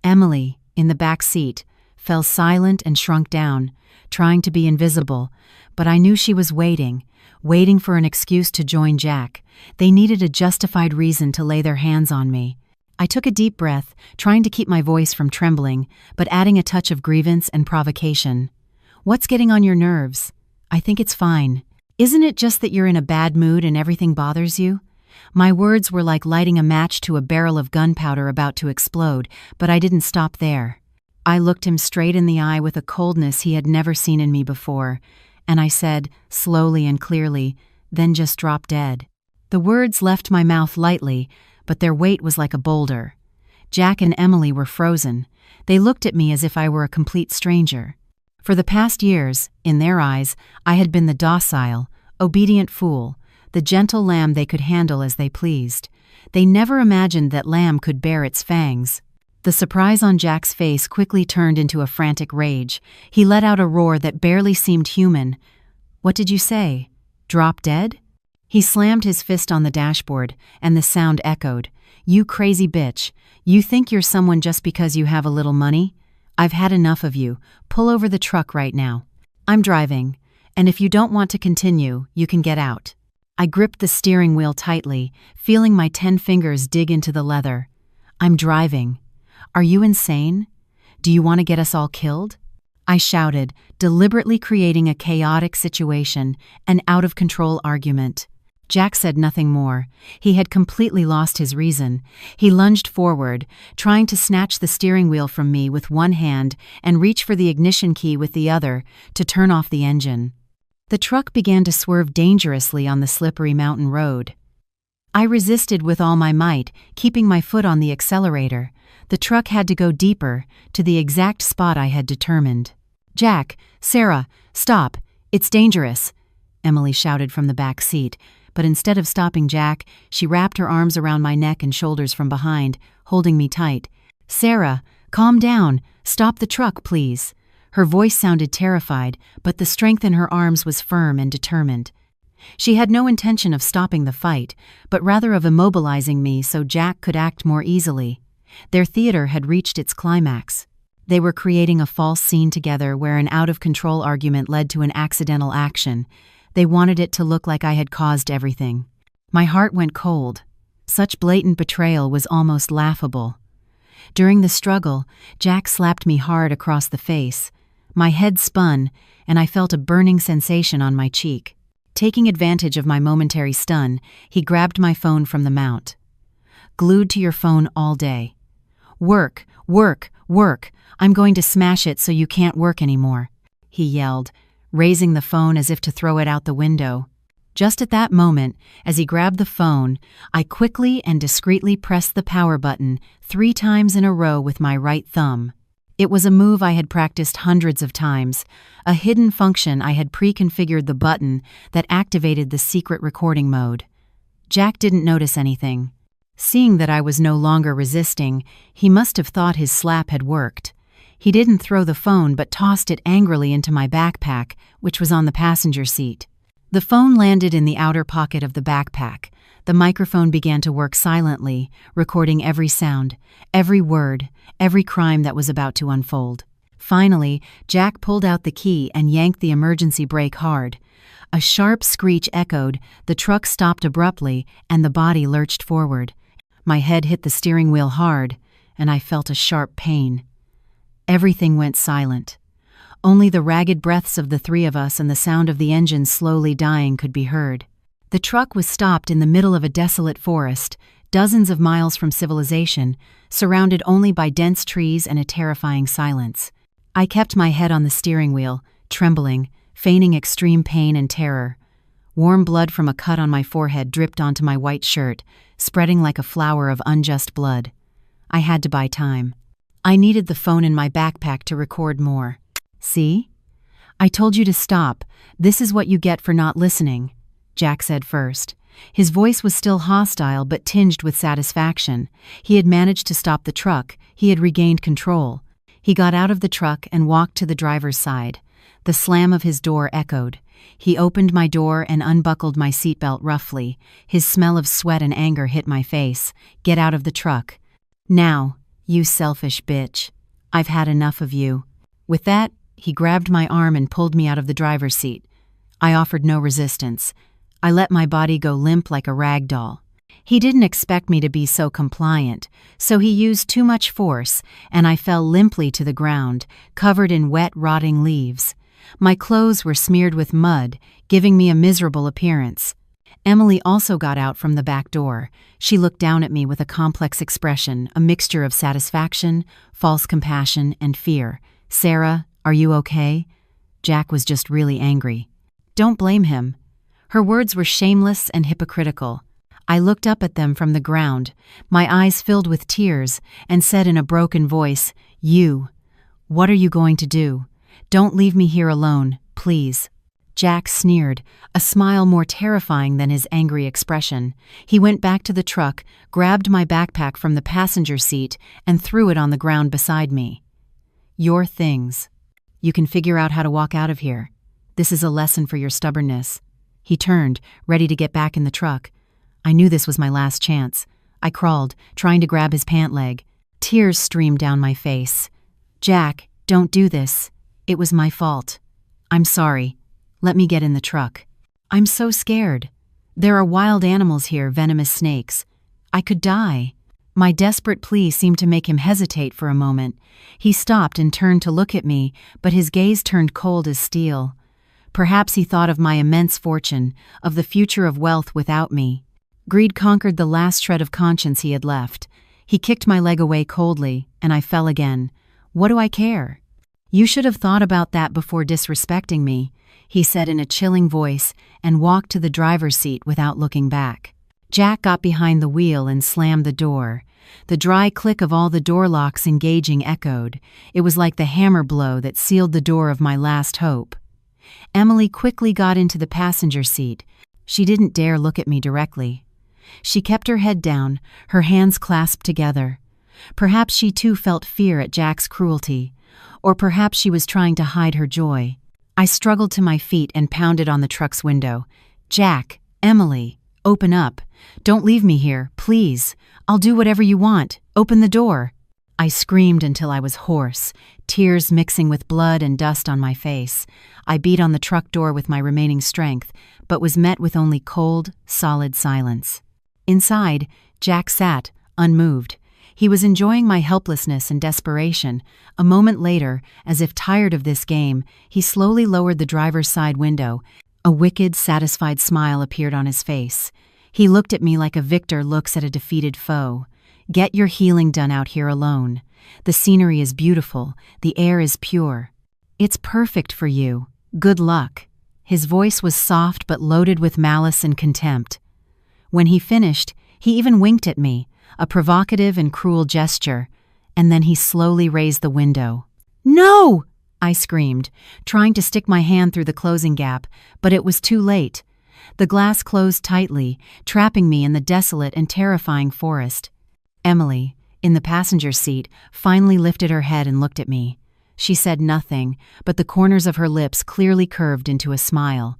A: Emily, in the back seat, fell silent and shrunk down, trying to be invisible, but I knew she was waiting for an excuse to join Jack. They needed a justified reason to lay their hands on me. I took a deep breath, trying to keep my voice from trembling, but adding a touch of grievance and provocation. What's getting on your nerves? I think it's fine. Isn't it just that you're in a bad mood and everything bothers you? My words were like lighting a match to a barrel of gunpowder about to explode, but I didn't stop there. I looked him straight in the eye with a coldness he had never seen in me before, and I said, slowly and clearly, "Then just drop dead." The words left my mouth lightly, but their weight was like a boulder. Jack and Emily were frozen. They looked at me as if I were a complete stranger. For the past years, in their eyes, I had been the docile, obedient fool, the gentle lamb they could handle as they pleased. They never imagined that lamb could bear its fangs. The surprise on Jack's face quickly turned into a frantic rage. He let out a roar that barely seemed human. "What did you say? Drop dead?" He slammed his fist on the dashboard, and the sound echoed. "You crazy bitch. You think you're someone just because you have a little money? I've had enough of you. Pull over the truck right now. I'm driving, and if you don't want to continue, you can get out." I gripped the steering wheel tightly, feeling my 10 fingers dig into the leather. "I'm driving. Are you insane? Do you want to get us all killed?" I shouted, deliberately creating a chaotic situation, an out-of-control argument. Jack said nothing more. He had completely lost his reason. He lunged forward, trying to snatch the steering wheel from me with one hand and reach for the ignition key with the other to turn off the engine. The truck began to swerve dangerously on the slippery mountain road. I resisted with all my might, keeping my foot on the accelerator. The truck had to go deeper, to the exact spot I had determined. "Jack, Sarah, stop. It's dangerous," Emily shouted from the back seat. But instead of stopping Jack, she wrapped her arms around my neck and shoulders from behind, holding me tight. "Sarah, calm down. Stop the truck, please." Her voice sounded terrified, but the strength in her arms was firm and determined. She had no intention of stopping the fight, but rather of immobilizing me so Jack could act more easily. Their theater had reached its climax. They were creating a false scene together where an out-of-control argument led to an accidental action. They wanted it to look like I had caused everything. My heart went cold. Such blatant betrayal was almost laughable. During the struggle, Jack slapped me hard across the face. My head spun, and I felt a burning sensation on my cheek. Taking advantage of my momentary stun, he grabbed my phone from the mount. "Glued to your phone all day. Work, work, work. I'm going to smash it so you can't work anymore," he yelled, raising the phone as if to throw it out the window. Just at that moment, as he grabbed the phone, I quickly and discreetly pressed the power button 3 times in a row with my right thumb. It was a move I had practiced hundreds of times, a hidden function I had pre-configured the button that activated the secret recording mode. Jack didn't notice anything. Seeing that I was no longer resisting, he must have thought his slap had worked. He didn't throw the phone but tossed it angrily into my backpack, which was on the passenger seat. The phone landed in the outer pocket of the backpack. The microphone began to work silently, recording every sound, every word, every crime that was about to unfold. Finally, Jack pulled out the key and yanked the emergency brake hard. A sharp screech echoed, the truck stopped abruptly, and the body lurched forward. My head hit the steering wheel hard, and I felt a sharp pain. Everything went silent. Only the ragged breaths of the 3 of us and the sound of the engine slowly dying could be heard. The truck was stopped in the middle of a desolate forest, dozens of miles from civilization, surrounded only by dense trees and a terrifying silence. I kept my head on the steering wheel, trembling, feigning extreme pain and terror. Warm blood from a cut on my forehead dripped onto my white shirt, spreading like a flower of unjust blood. I had to buy time. I needed the phone in my backpack to record more. "See? I told you to stop. This is what you get for not listening," Jack said first. His voice was still hostile but tinged with satisfaction. He had managed to stop the truck. He had regained control. He got out of the truck and walked to the driver's side. The slam of his door echoed. He opened my door and unbuckled my seatbelt roughly. His smell of sweat and anger hit my face. "Get out of the truck. Now, you selfish bitch. I've had enough of you." With that, he grabbed my arm and pulled me out of the driver's seat. I offered no resistance. I let my body go limp like a rag doll. He didn't expect me to be so compliant, so he used too much force, and I fell limply to the ground, covered in wet, rotting leaves. My clothes were smeared with mud, giving me a miserable appearance. Emily also got out from the back door. She looked down at me with a complex expression, a mixture of satisfaction, false compassion, and fear. "Sarah, are you okay?" Jack was just really angry. "Don't blame him." Her words were shameless and hypocritical. I looked up at them from the ground, my eyes filled with tears, and said in a broken voice, "You, what are you going to do? Don't leave me here alone, please." Jack sneered, a smile more terrifying than his angry expression. He went back to the truck, grabbed my backpack from the passenger seat, and threw it on the ground beside me. "Your things. You can figure out how to walk out of here. This is a lesson for your stubbornness." He turned, ready to get back in the truck. I knew this was my last chance. I crawled, trying to grab his pant leg. Tears streamed down my face. "Jack, don't do this. It was my fault. I'm sorry. Let me get in the truck. I'm so scared. There are wild animals here, venomous snakes. I could die." My desperate plea seemed to make him hesitate for a moment. He stopped and turned to look at me, but his gaze turned cold as steel. Perhaps he thought of my immense fortune, of the future of wealth without me. Greed conquered the last shred of conscience he had left. He kicked my leg away coldly, and I fell again. "What do I care?" "You should have thought about that before disrespecting me," he said in a chilling voice, and walked to the driver's seat without looking back. Jack got behind the wheel and slammed the door. The dry click of all the door locks engaging echoed. It was like the hammer blow that sealed the door of my last hope. Emily quickly got into the passenger seat. She didn't dare look at me directly. She kept her head down, her hands clasped together. Perhaps she too felt fear at Jack's cruelty, or perhaps she was trying to hide her joy. I struggled to my feet and pounded on the truck's window. "Jack, Emily, open up. Don't leave me here, please. I'll do whatever you want. Open the door." I screamed until I was hoarse, tears mixing with blood and dust on my face. I beat on the truck door with my remaining strength, but was met with only cold, solid silence. Inside, Jack sat, unmoved. He was enjoying my helplessness and desperation. A moment later, as if tired of this game, he slowly lowered the driver's side window. A wicked, satisfied smile appeared on his face. He looked at me like a victor looks at a defeated foe. "Get your healing done out here alone. The scenery is beautiful. The air is pure. It's perfect for you. Good luck." His voice was soft but loaded with malice and contempt. When he finished, he even winked at me, a provocative and cruel gesture, and then he slowly raised the window. "No!" I screamed, trying to stick my hand through the closing gap, but it was too late. The glass closed tightly, trapping me in the desolate and terrifying forest. Emily, in the passenger seat, finally lifted her head and looked at me. She said nothing, but the corners of her lips clearly curved into a smile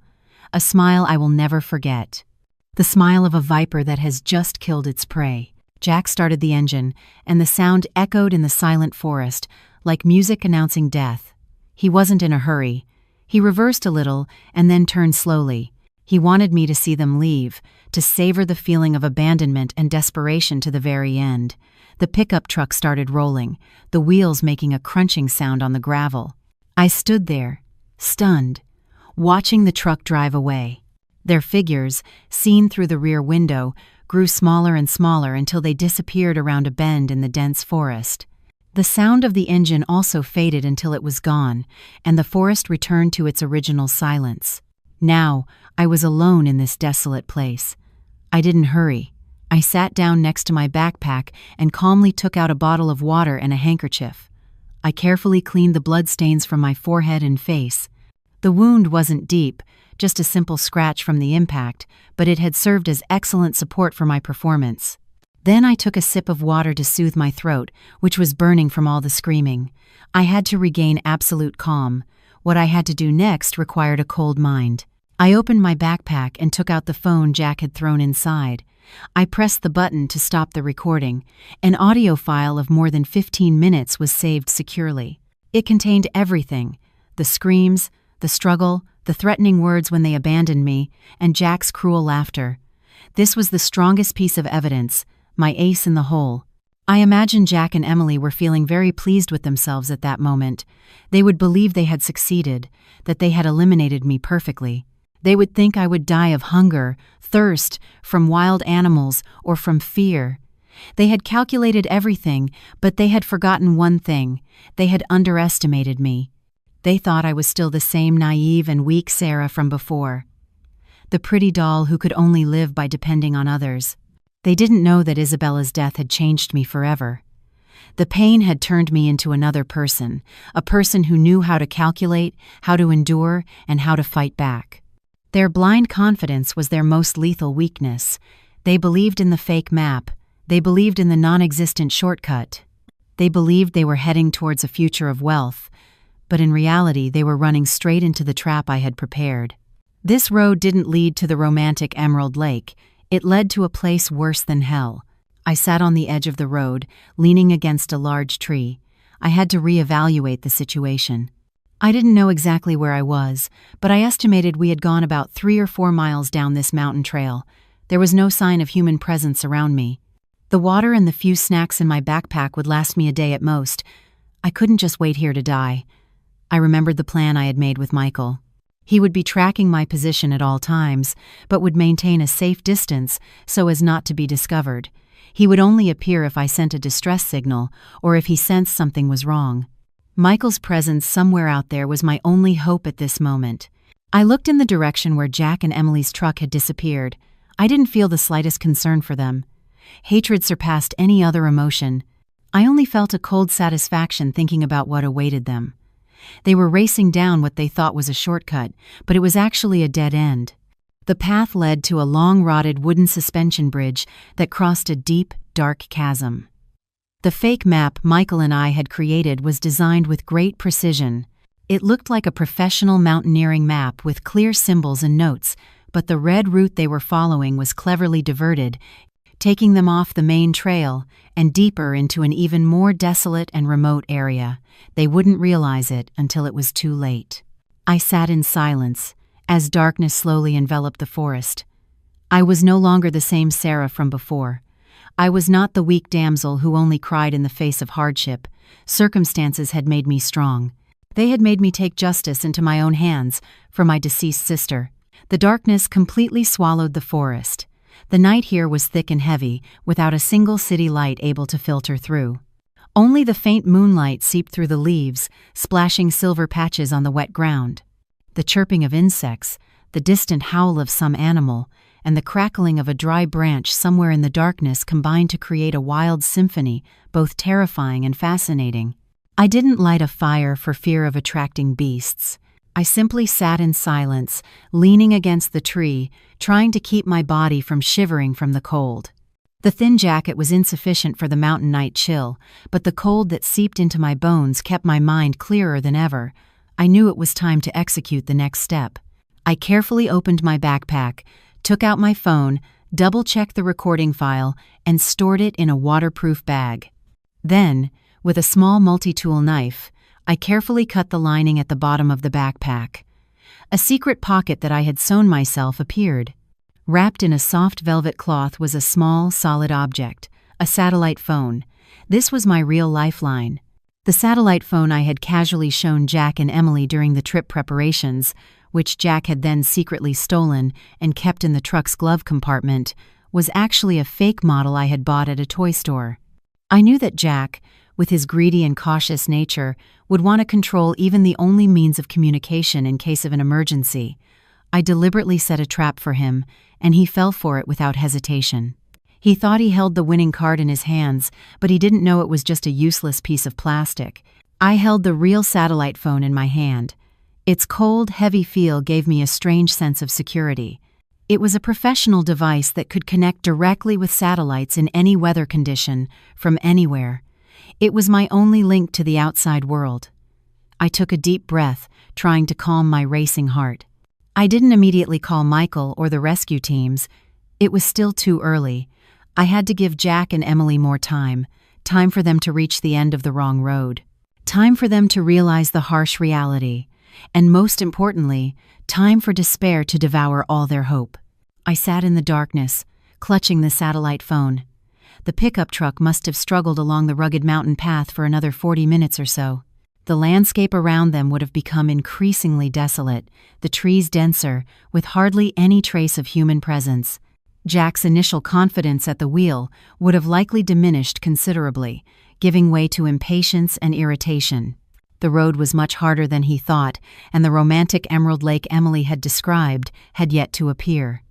A: I will never forget. The smile of a viper that has just killed its prey. Jack started the engine, and the sound echoed in the silent forest, like music announcing death. He wasn't in a hurry. He reversed a little and then turned slowly. He wanted me to see them leave, to savor the feeling of abandonment and desperation to the very end. The pickup truck started rolling, the wheels making a crunching sound on the gravel. I stood there, stunned, watching the truck drive away. Their figures, seen through the rear window, grew smaller and smaller until they disappeared around a bend in the dense forest. The sound of the engine also faded until it was gone, and the forest returned to its original silence. Now, I was alone in this desolate place. I didn't hurry. I sat down next to my backpack and calmly took out a bottle of water and a handkerchief. I carefully cleaned the bloodstains from my forehead and face. The wound wasn't deep, just a simple scratch from the impact, but it had served as excellent support for my performance. Then I took a sip of water to soothe my throat, which was burning from all the screaming. I had to regain absolute calm. What I had to do next required a cold mind. I opened my backpack and took out the phone Jack had thrown inside. I pressed the button to stop the recording. An audio file of more than 15 minutes was saved securely. It contained everything: the screams, the struggle, the threatening words when they abandoned me, and Jack's cruel laughter. This was the strongest piece of evidence, my ace in the hole. I imagine Jack and Emily were feeling very pleased with themselves at that moment. They would believe they had succeeded, that they had eliminated me perfectly. They would think I would die of hunger, thirst, from wild animals, or from fear. They had calculated everything, but they had forgotten one thing. They had underestimated me. They thought I was still the same naive and weak Sarah from before. The pretty doll who could only live by depending on others. They didn't know that Isabella's death had changed me forever. The pain had turned me into another person, a person who knew how to calculate, how to endure, and how to fight back. Their blind confidence was their most lethal weakness. They believed in the fake map. They believed in the non-existent shortcut. They believed they were heading towards a future of wealth, but in reality they were running straight into the trap I had prepared. This road didn't lead to the romantic Emerald Lake. It led to a place worse than hell. I sat on the edge of the road, leaning against a large tree. I had to reevaluate the situation. I didn't know exactly where I was, but I estimated we had gone about 3 or 4 miles down this mountain trail. There was no sign of human presence around me. The water and the few snacks in my backpack would last me a day at most. I couldn't just wait here to die. I remembered the plan I had made with Michael. He would be tracking my position at all times, but would maintain a safe distance so as not to be discovered. He would only appear if I sent a distress signal or if he sensed something was wrong. Michael's presence somewhere out there was my only hope at this moment. I looked in the direction where Jack and Emily's truck had disappeared. I didn't feel the slightest concern for them. Hatred surpassed any other emotion. I only felt a cold satisfaction thinking about what awaited them. They were racing down what they thought was a shortcut, but it was actually a dead end. The path led to a long-rotted wooden suspension bridge that crossed a deep, dark chasm. The fake map Michael and I had created was designed with great precision. It looked like a professional mountaineering map with clear symbols and notes, but the red route they were following was cleverly diverted, taking them off the main trail and deeper into an even more desolate and remote area. They wouldn't realize it until it was too late. I sat in silence as darkness slowly enveloped the forest. I was no longer the same Sarah from before. I was not the weak damsel who only cried in the face of hardship. Circumstances had made me strong. They had made me take justice into my own hands for my deceased sister. The darkness completely swallowed the forest. The night here was thick and heavy, without a single city light able to filter through. Only the faint moonlight seeped through the leaves, splashing silver patches on the wet ground. The chirping of insects, the distant howl of some animal, and the crackling of a dry branch somewhere in the darkness combined to create a wild symphony, both terrifying and fascinating. I didn't light a fire for fear of attracting beasts. I simply sat in silence, leaning against the tree, trying to keep my body from shivering from the cold. The thin jacket was insufficient for the mountain night chill, but the cold that seeped into my bones kept my mind clearer than ever. I knew it was time to execute the next step. I carefully opened my backpack, took out my phone, double-checked the recording file, and stored it in a waterproof bag. Then, with a small multi-tool knife, I carefully cut the lining at the bottom of the backpack. A secret pocket that I had sewn myself appeared. Wrapped in a soft velvet cloth was a small, solid object, a satellite phone. This was my real lifeline. The satellite phone I had casually shown Jack and Emily during the trip preparations, which Jack had then secretly stolen and kept in the truck's glove compartment, was actually a fake model I had bought at a toy store. I knew that Jack, with his greedy and cautious nature, would want to control even the only means of communication in case of an emergency. I deliberately set a trap for him, and he fell for it without hesitation. He thought he held the winning card in his hands, but he didn't know it was just a useless piece of plastic. I held the real satellite phone in my hand. Its cold, heavy feel gave me a strange sense of security. It was a professional device that could connect directly with satellites in any weather condition, from anywhere. It was my only link to the outside world. I took a deep breath, trying to calm my racing heart. I didn't immediately call Michael or the rescue teams. It was still too early. I had to give Jack and Emily more time for them to reach the end of the wrong road. Time for them to realize the harsh reality. And most importantly, time for despair to devour all their hope. I sat in the darkness, clutching the satellite phone. The pickup truck must have struggled along the rugged mountain path for another 40 minutes or so. The landscape around them would have become increasingly desolate, the trees denser, with hardly any trace of human presence. Jack's initial confidence at the wheel would have likely diminished considerably, giving way to impatience and irritation. The road was much harder than he thought, and the romantic Emerald Lake Emily had described had yet to appear.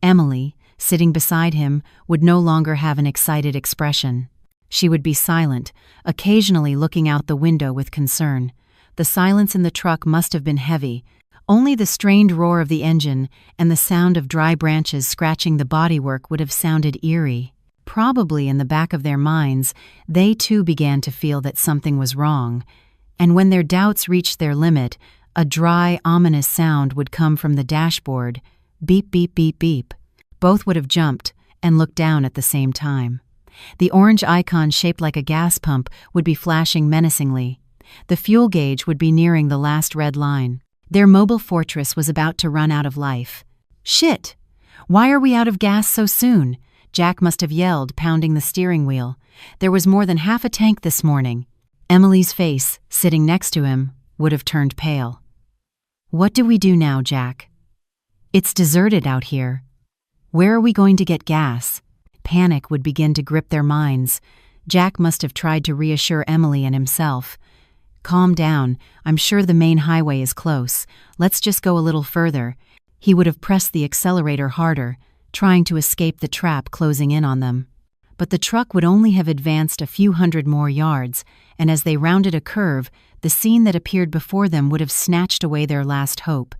A: Emily, sitting beside him, would no longer have an excited expression. She would be silent, occasionally looking out the window with concern. The silence in the truck must have been heavy. Only the strained roar of the engine and the sound of dry branches scratching the bodywork would have sounded eerie. Probably in the back of their minds, they too began to feel that something was wrong. And when their doubts reached their limit, a dry, ominous sound would come from the dashboard. Beep, beep, beep, beep. Both would have jumped and looked down at the same time. The orange icon shaped like a gas pump would be flashing menacingly. The fuel gauge would be nearing the last red line. Their mobile fortress was about to run out of life. Shit! Why are we out of gas so soon? Jack must have yelled, pounding the steering wheel. There was more than half a tank this morning. Emily's face, sitting next to him, would have turned pale. What do we do now, Jack? It's deserted out here. Where are we going to get gas? Panic would begin to grip their minds. Jack must have tried to reassure Emily and himself. Calm down, I'm sure the main highway is close. Let's just go a little further. He would have pressed the accelerator harder, trying to escape the trap closing in on them. But the truck would only have advanced a few hundred more yards, and as they rounded a curve, the scene that appeared before them would have snatched away their last hope.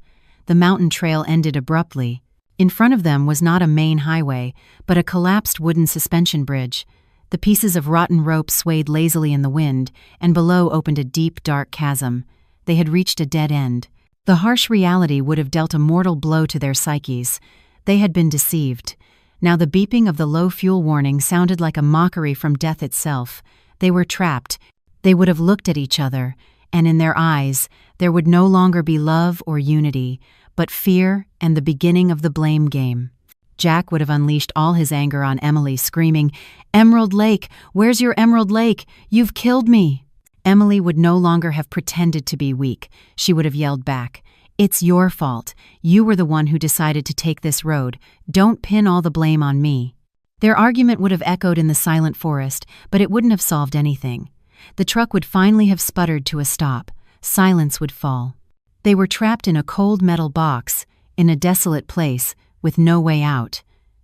A: The mountain trail ended abruptly. In front of them was not a main highway, but a collapsed wooden suspension bridge. The pieces of rotten rope swayed lazily in the wind, and below opened a deep, dark chasm. They had reached a dead end. The harsh reality would have dealt a mortal blow to their psyches. They had been deceived. Now the beeping of the low fuel warning sounded like a mockery from death itself. They were trapped. They would have looked at each other, and in their eyes, there would no longer be love or unity, but fear and the beginning of the blame game. Jack would have unleashed all his anger on Emily, screaming, "Emerald Lake! Where's your Emerald Lake? You've killed me!" Emily would no longer have pretended to be weak. She would have yelled back, "It's your fault. You were the one who decided to take this road. Don't pin all the blame on me." Their argument would have echoed in the silent forest, but it wouldn't have solved anything. The truck would finally have sputtered to a stop. Silence would fall. They were trapped in a cold metal box, in a desolate place, with no way out.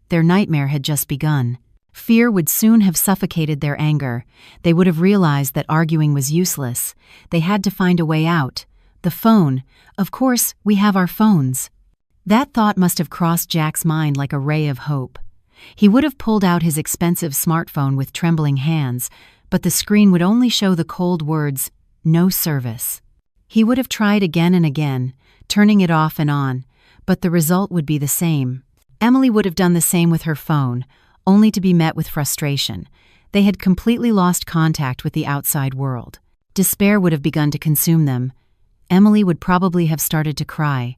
A: Their nightmare had just begun. Fear would soon have suffocated their anger. They would have realized that arguing was useless. They had to find a way out. The phone. Of course, we have our phones. That thought must have crossed Jack's mind like a ray of hope. He would have pulled out his expensive smartphone with trembling hands, but the screen would only show the cold words, "No service." He would have tried again and again, turning it off and on, but the result would be the same. Emily would have done the same with her phone, only to be met with frustration. They had completely lost contact with the outside world. Despair would have begun to consume them. Emily would probably have started to cry.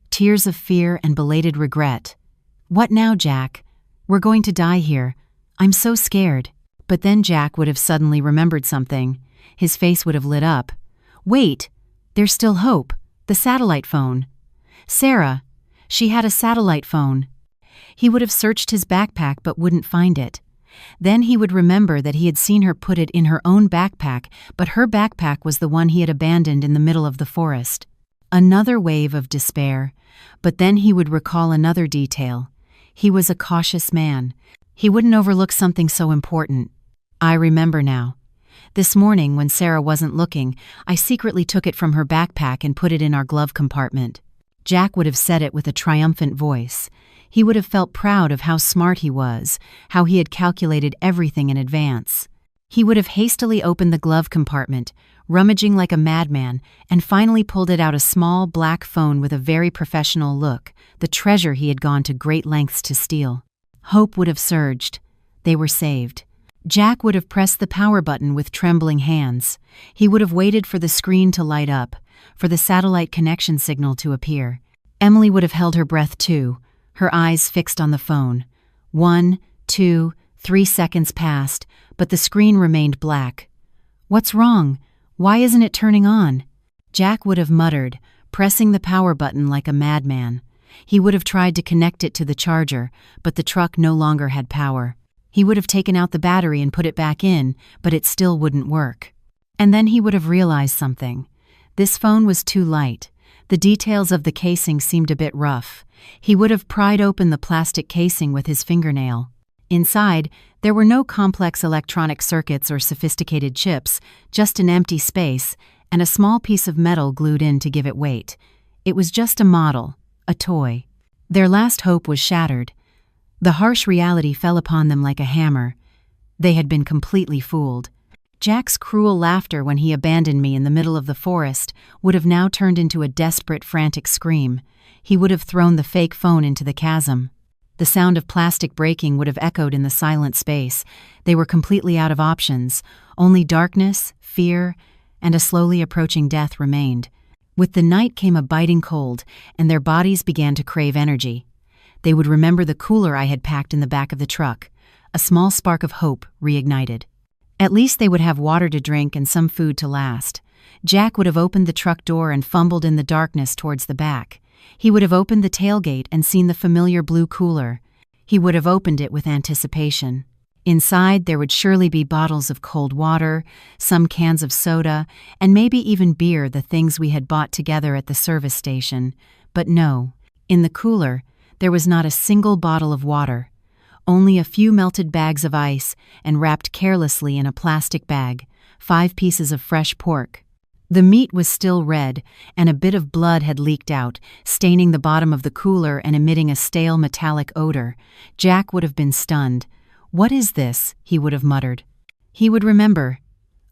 A: Tears of fear and belated regret. "What now, Jack? We're going to die here. I'm so scared." But then Jack would have suddenly remembered something. His face would have lit up. "Wait! There's still hope. The satellite phone. Sarah. She had a satellite phone." He would have searched his backpack but wouldn't find it. Then he would remember that he had seen her put it in her own backpack, but her backpack was the one he had abandoned in the middle of the forest. Another wave of despair. But then he would recall another detail. He was a cautious man. He wouldn't overlook something so important. I remember now. This morning, when Sarah wasn't looking, I secretly took it from her backpack and put it in our glove compartment. Jack would have said it with a triumphant voice. He would have felt proud of how smart he was, how he had calculated everything in advance. He would have hastily opened the glove compartment, rummaging like a madman, and finally pulled it out a small black phone with a very professional look, the treasure he had gone to great lengths to steal. Hope would have surged. They were saved. Jack would have pressed the power button with trembling hands. He would have waited for the screen to light up, for the satellite connection signal to appear. Emily would have held her breath too, her eyes fixed on the phone. 1, 2, 3 seconds passed, but the screen remained black. "What's wrong? Why isn't it turning on?" Jack would have muttered, pressing the power button like a madman. He would have tried to connect it to the charger, but the truck no longer had power. He would have taken out the battery and put it back in, but it still wouldn't work. And then he would have realized something. This phone was too light. The details of the casing seemed a bit rough. He would have pried open the plastic casing with his fingernail. Inside, there were no complex electronic circuits or sophisticated chips, just an empty space and a small piece of metal glued in to give it weight. It was just a model, a toy. Their last hope was shattered. The harsh reality fell upon them like a hammer. They had been completely fooled. Jack's cruel laughter when he abandoned me in the middle of the forest would have now turned into a desperate, frantic scream. He would have thrown the fake phone into the chasm. The sound of plastic breaking would have echoed in the silent space. They were completely out of options. Only darkness, fear, and a slowly approaching death remained. With the night came a biting cold, and their bodies began to crave energy. They would remember the cooler I had packed in the back of the truck. A small spark of hope reignited. At least they would have water to drink and some food to last. Jack would have opened the truck door and fumbled in the darkness towards the back. He would have opened the tailgate and seen the familiar blue cooler. He would have opened it with anticipation. Inside, there would surely be bottles of cold water, some cans of soda, and maybe even beer, the things we had bought together at the service station. But no, in the cooler, there was not a single bottle of water. Only a few melted bags of ice and wrapped carelessly in a plastic bag, 5 pieces of fresh pork. The meat was still red, and a bit of blood had leaked out, staining the bottom of the cooler and emitting a stale metallic odor. Jack would have been stunned. "What is this?" he would have muttered. He would remember.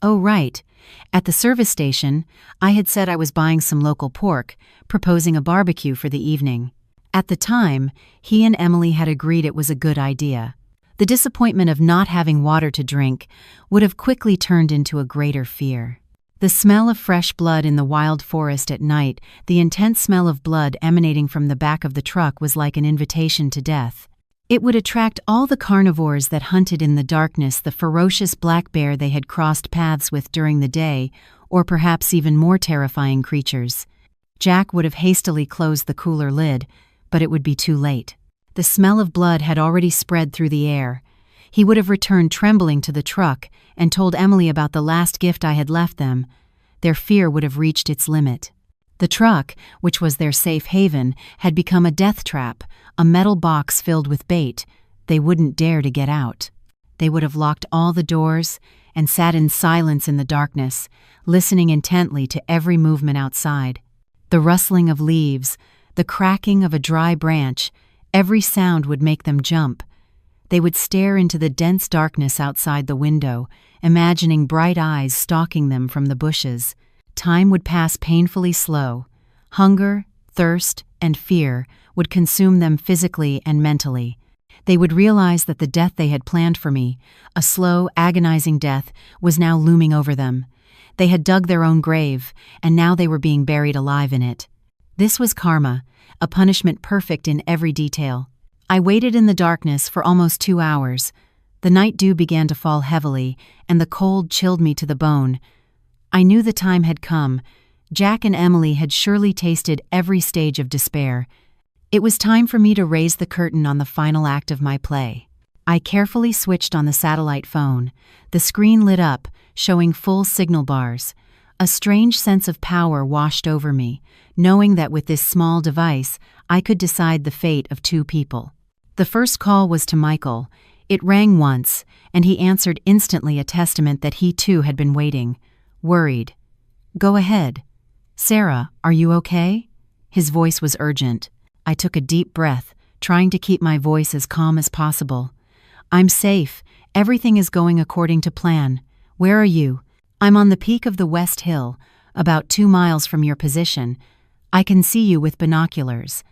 A: Oh, right. At the service station, I had said I was buying some local pork, proposing a barbecue for the evening. At the time, he and Emily had agreed it was a good idea. The disappointment of not having water to drink would have quickly turned into a greater fear. The smell of fresh blood in the wild forest at night, the intense smell of blood emanating from the back of the truck, was like an invitation to death. It would attract all the carnivores that hunted in the darkness, the ferocious black bear they had crossed paths with during the day, or perhaps even more terrifying creatures. Jack would have hastily closed the cooler lid, but it would be too late. The smell of blood had already spread through the air. He would have returned trembling to the truck and told Emily about the last gift I had left them. Their fear would have reached its limit. The truck, which was their safe haven, had become a death trap, a metal box filled with bait. They wouldn't dare to get out. They would have locked all the doors and sat in silence in the darkness, listening intently to every movement outside. The rustling of leaves, the cracking of a dry branch, every sound would make them jump. They would stare into the dense darkness outside the window, imagining bright eyes stalking them from the bushes. Time would pass painfully slow. Hunger, thirst, and fear would consume them physically and mentally. They would realize that the death they had planned for me, a slow, agonizing death, was now looming over them. They had dug their own grave, and now they were being buried alive in it. This was karma, a punishment perfect in every detail. I waited in the darkness for almost 2 hours. The night dew began to fall heavily, and the cold chilled me to the bone. I knew the time had come. Jack and Emily had surely tasted every stage of despair. It was time for me to raise the curtain on the final act of my play. I carefully switched on the satellite phone. The screen lit up, showing full signal bars. A strange sense of power washed over me, knowing that with this small device, I could decide the fate of 2 people. The first call was to Michael. It rang once, and he answered instantly, a testament that he too had been waiting, worried. "Go ahead. Sarah, are you okay?" His voice was urgent. I took a deep breath, trying to keep my voice as calm as possible. "I'm safe. Everything is going according to plan. Where are you?" "I'm on the peak of the West Hill, about 2 miles from your position. I can see you with binoculars.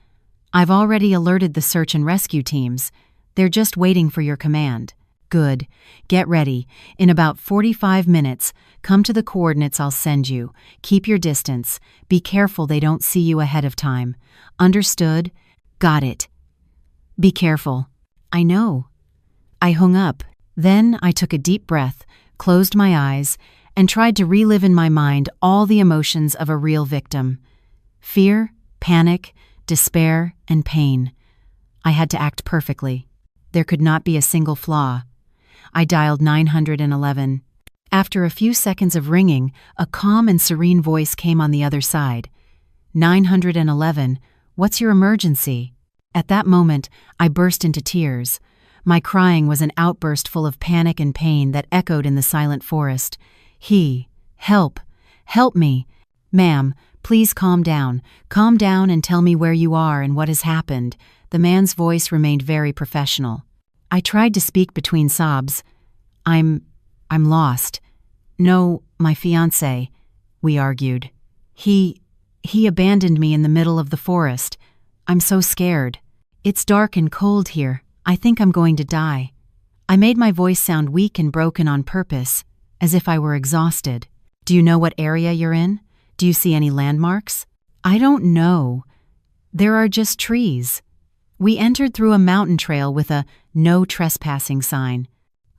A: I've already alerted the search and rescue teams. They're just waiting for your command." "Good. Get ready. In about 45 minutes, come to the coordinates I'll send you. Keep your distance. Be careful they don't see you ahead of time. Understood?" "Got it." "Be careful." "I know." I hung up. Then I took a deep breath, closed my eyes, and tried to relive in my mind all the emotions of a real victim. Fear, panic, despair, and pain. I had to act perfectly. There could not be a single flaw. I dialed 911. After a few seconds of ringing, a calm and serene voice came on the other side. 911, what's your emergency?" At that moment, I burst into tears. My crying was an outburst full of panic and pain that echoed in the silent forest. Help! Help me! "Ma'am, please calm down. Calm down and tell me where you are and what has happened." The man's voice remained very professional. I tried to speak between sobs. I'm lost." "No, my fiancé," we argued. He abandoned me in the middle of the forest. I'm so scared. It's dark and cold here. I think I'm going to die." I made my voice sound weak and broken on purpose, as if I were exhausted. "Do you know what area you're in? Do you see any landmarks?" "I don't know. There are just trees." We entered through a mountain trail with a "no trespassing" sign.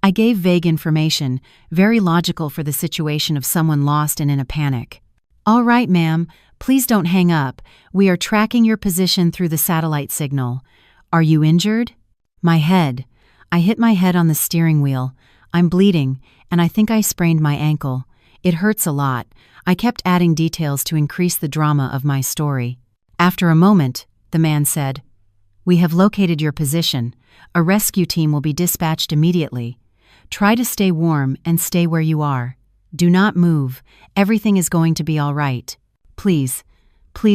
A: I gave vague information, very logical for the situation of someone lost and in a panic. "All right, ma'am, please don't hang up. We are tracking your position through the satellite signal. Are you injured?" "My head. I hit my head on the steering wheel. I'm bleeding, and I think I sprained my ankle. It hurts a lot." I kept adding details to increase the drama of my story. After a moment, the man said, "We have located your position. A rescue team will be dispatched immediately. Try to stay warm and stay where you are. Do not move. Everything is going to be all right. Please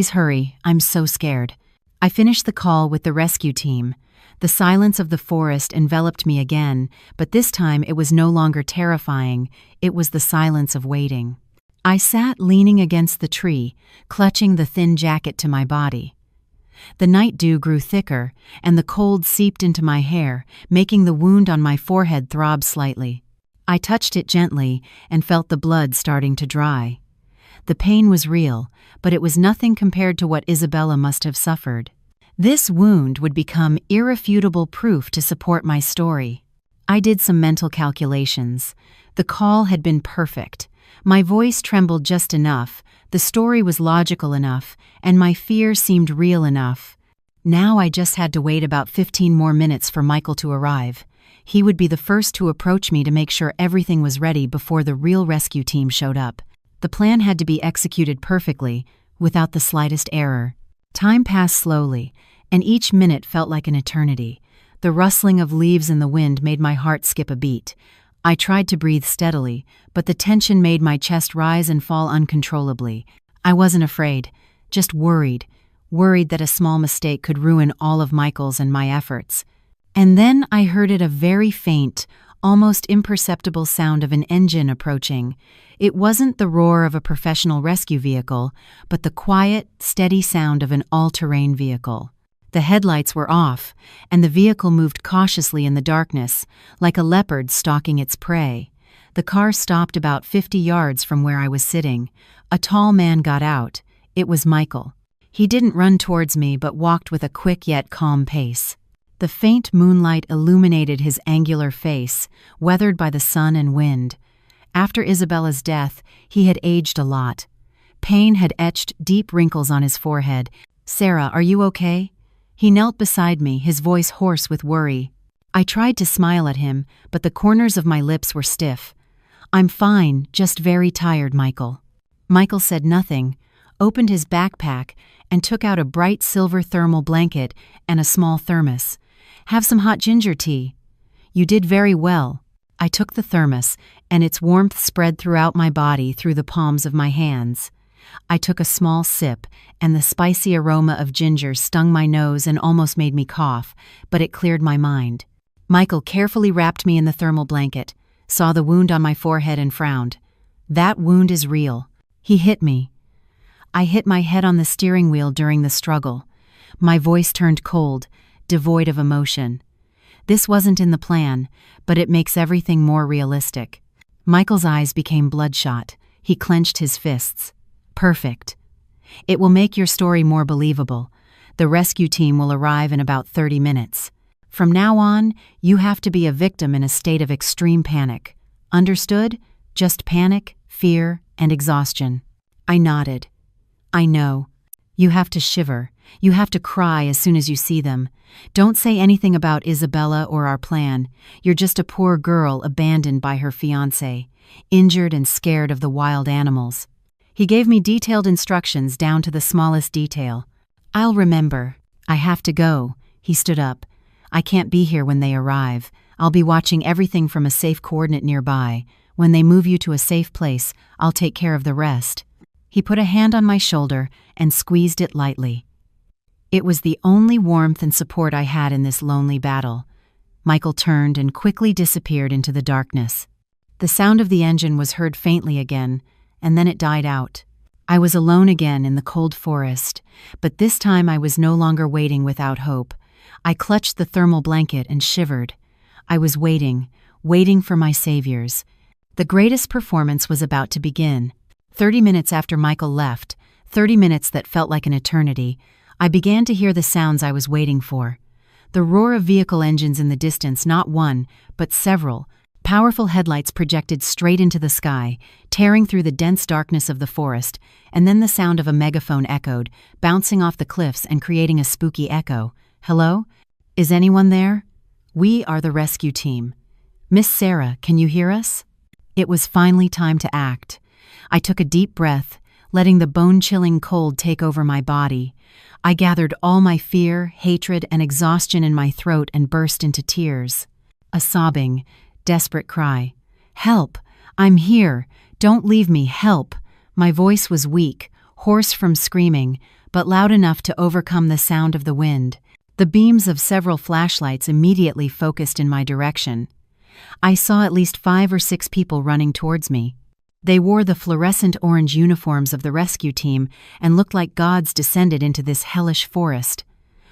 A: hurry. I'm so scared." I finished the call with the rescue team. The silence of the forest enveloped me again, but this time it was no longer terrifying. It was the silence of waiting. I sat leaning against the tree, clutching the thin jacket to my body. The night dew grew thicker, and the cold seeped into my hair, making the wound on my forehead throb slightly. I touched it gently and felt the blood starting to dry. The pain was real, but it was nothing compared to what Isabella must have suffered. This wound would become irrefutable proof to support my story. I did some mental calculations. The call had been perfect. My voice trembled just enough, the story was logical enough, and my fear seemed real enough. Now I just had to wait about 15 more minutes for Michael to arrive. He would be the first to approach me to make sure everything was ready before the real rescue team showed up. The plan had to be executed perfectly, without the slightest error. Time passed slowly, and each minute felt like an eternity. The rustling of leaves in the wind made my heart skip a beat. I tried to breathe steadily, but the tension made my chest rise and fall uncontrollably. I wasn't afraid, just worried that a small mistake could ruin all of Michael's and my efforts. And then I heard a very faint, almost imperceptible sound of an engine approaching. It wasn't the roar of a professional rescue vehicle, but the quiet, steady sound of an all-terrain vehicle. The headlights were off, and the vehicle moved cautiously in the darkness, like a leopard stalking its prey. The car stopped about 50 yards from where I was sitting. A tall man got out. It was Michael. He didn't run towards me but walked with a quick yet calm pace. The faint moonlight illuminated his angular face, weathered by the sun and wind. After Isabella's death, he had aged a lot. Pain had etched deep wrinkles on his forehead. "Sarah, are you okay?" He knelt beside me, his voice hoarse with worry. I tried to smile at him, but the corners of my lips were stiff. "I'm fine, just very tired, Michael." Michael said nothing, opened his backpack, and took out a bright silver thermal blanket and a small thermos. "Have some hot ginger tea." You did very well. I took the thermos, and its warmth spread throughout my body through the palms of my hands. I took a small sip, and the spicy aroma of ginger stung my nose and almost made me cough, but it cleared my mind. Michael carefully wrapped me in the thermal blanket, saw the wound on my forehead and frowned. That wound is real. He hit me. I hit my head on the steering wheel during the struggle. My voice turned cold, devoid of emotion. This wasn't in the plan, but it makes everything more realistic. Michael's eyes became bloodshot. He clenched his fists. Perfect. It will make your story more believable. The rescue team will arrive in about 30 minutes. From now on, you have to be a victim in a state of extreme panic. Understood? Just panic, fear, and exhaustion. I nodded. I know. You have to shiver. You have to cry as soon as you see them. Don't say anything about Isabella or our plan. You're just a poor girl abandoned by her fiancé, injured and scared of the wild animals. He gave me detailed instructions down to the smallest detail. I'll remember. I have to go. He stood up. I can't be here when they arrive. I'll be watching everything from a safe coordinate nearby. When they move you to a safe place, I'll take care of the rest. He put a hand on my shoulder and squeezed it lightly. It was the only warmth and support I had in this lonely battle. Michael turned and quickly disappeared into the darkness. The sound of the engine was heard faintly again, and then it died out. I was alone again in the cold forest, but this time I was no longer waiting without hope. I clutched the thermal blanket and shivered. I was waiting for my saviors. The greatest performance was about to begin. 30 minutes after Michael left, 30 minutes that felt like an eternity, I began to hear the sounds I was waiting for. The roar of vehicle engines in the distance, not one, but several. Powerful headlights projected straight into the sky, tearing through the dense darkness of the forest, and then the sound of a megaphone echoed, bouncing off the cliffs and creating a spooky echo. Hello? Is anyone there? We are the rescue team. Miss Sarah, can you hear us? It was finally time to act. I took a deep breath, letting the bone-chilling cold take over my body. I gathered all my fear, hatred, and exhaustion in my throat and burst into tears. A sobbing, desperate cry. Help! I'm here! Don't leave me! Help! My voice was weak, hoarse from screaming, but loud enough to overcome the sound of the wind. The beams of several flashlights immediately focused in my direction. I saw at least 5 or 6 people running towards me. They wore the fluorescent orange uniforms of the rescue team and looked like gods descended into this hellish forest.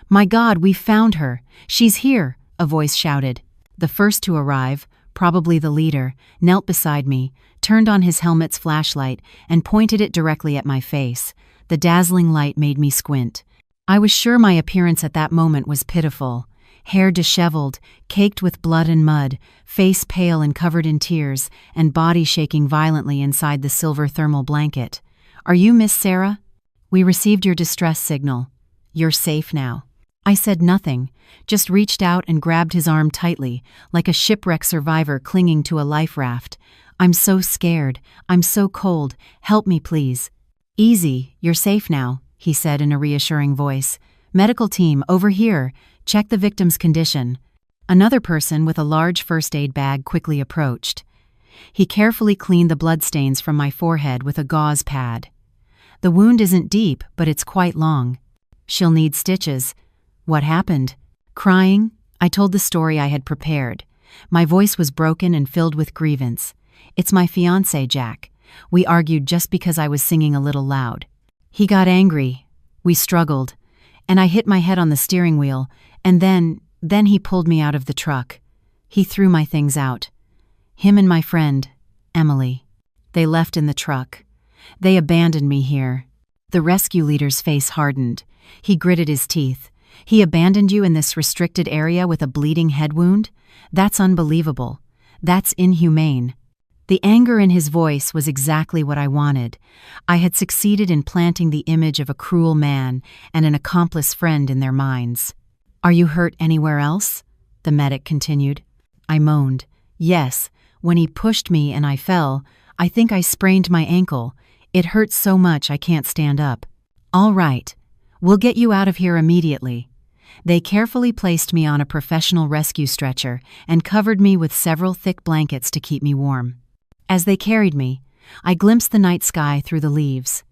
A: My God, we found her! She's here! A voice shouted. The first to arrive, probably the leader, knelt beside me, turned on his helmet's flashlight, and pointed it directly at my face. The dazzling light made me squint. I was sure my appearance at that moment was pitiful. Hair disheveled, caked with blood and mud, face pale and covered in tears, and body shaking violently inside the silver thermal blanket. Are you Miss Sarah? We received your distress signal. You're safe now. I said nothing, just reached out and grabbed his arm tightly, like a shipwreck survivor clinging to a life raft. I'm so scared. I'm so cold. Help me, please. Easy, you're safe now, he said in a reassuring voice. Medical team, over here. Check the victim's condition. Another person with a large first aid bag quickly approached. He carefully cleaned the bloodstains from my forehead with a gauze pad. The wound isn't deep, but it's quite long. She'll need stitches. What happened? Crying, I told the story I had prepared. My voice was broken and filled with grievance. It's my fiancé, Jack. We argued just because I was singing a little loud. He got angry. We struggled. And I hit my head on the steering wheel, and then he pulled me out of the truck. He threw my things out. Him and my friend, Emily. They left in the truck. They abandoned me here. The rescue leader's face hardened. He gritted his teeth. He abandoned you in this restricted area with a bleeding head wound? That's unbelievable. That's inhumane. The anger in his voice was exactly what I wanted. I had succeeded in planting the image of a cruel man and an accomplice friend in their minds. Are you hurt anywhere else? The medic continued. I moaned. Yes, when he pushed me and I fell, I think I sprained my ankle. It hurts so much I can't stand up. All right. We'll get you out of here immediately. They carefully placed me on a professional rescue stretcher and covered me with several thick blankets to keep me warm. As they carried me, I glimpsed the night sky through the leaves.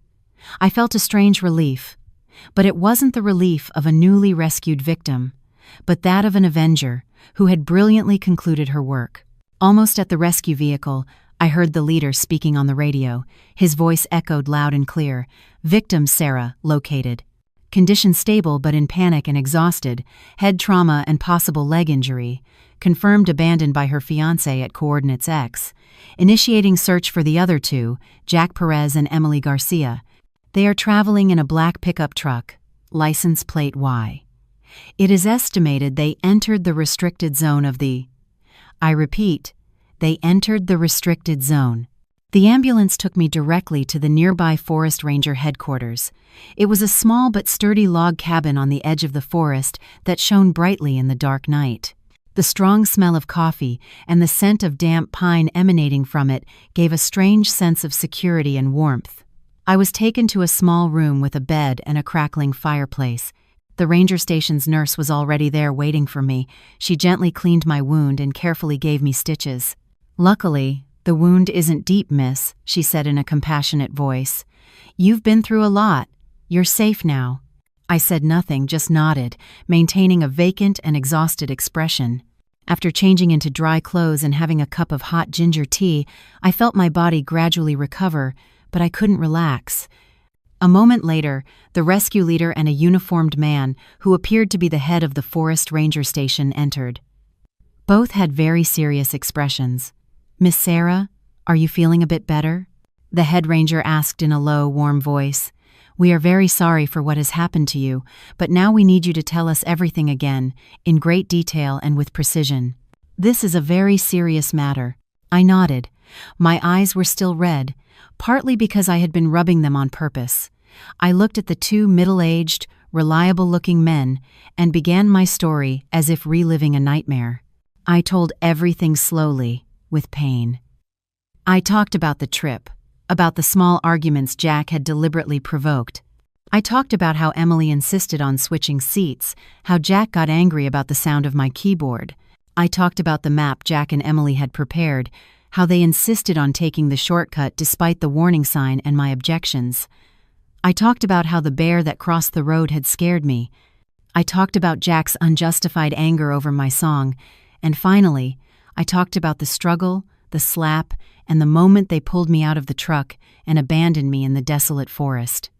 A: I felt a strange relief, but it wasn't the relief of a newly rescued victim, but that of an avenger who had brilliantly concluded her work. Almost at the rescue vehicle, I heard the leader speaking on the radio. His voice echoed loud and clear. Victim Sarah, located. Condition stable but in panic and exhausted. Head trauma and possible leg injury. Confirmed abandoned by her fiancé at coordinates X. Initiating search for the other two, Jack Perez and Emily Garcia. They are traveling in a black pickup truck. License plate Y. It is estimated they entered the restricted zone of the... I repeat, they entered the restricted zone. The ambulance took me directly to the nearby forest ranger headquarters. It was a small but sturdy log cabin on the edge of the forest that shone brightly in the dark night. The strong smell of coffee and the scent of damp pine emanating from it gave a strange sense of security and warmth. I was taken to a small room with a bed and a crackling fireplace. The ranger station's nurse was already there waiting for me. She gently cleaned my wound and carefully gave me stitches. "Luckily, the wound isn't deep, miss," she said in a compassionate voice. "You've been through a lot. You're safe now." I said nothing, just nodded, maintaining a vacant and exhausted expression. After changing into dry clothes and having a cup of hot ginger tea, I felt my body gradually recover, but I couldn't relax. A moment later, the rescue leader and a uniformed man, who appeared to be the head of the forest ranger station, entered. Both had very serious expressions. "Miss Sarah, are you feeling a bit better?" the head ranger asked in a low, warm voice. "We are very sorry for what has happened to you, but now we need you to tell us everything again, in great detail and with precision. This is a very serious matter." I nodded. My eyes were still red, partly because I had been rubbing them on purpose. I looked at the two middle-aged, reliable-looking men and began my story as if reliving a nightmare. I told everything slowly, with pain. I talked about the trip, about the small arguments Jack had deliberately provoked. I talked about how Emily insisted on switching seats, how Jack got angry about the sound of my keyboard. I talked about the map Jack and Emily had prepared, how they insisted on taking the shortcut despite the warning sign and my objections. I talked about how the bear that crossed the road had scared me. I talked about Jack's unjustified anger over my song, and finally, I talked about the struggle, the slap, and the moment they pulled me out of the truck and abandoned me in the desolate forest.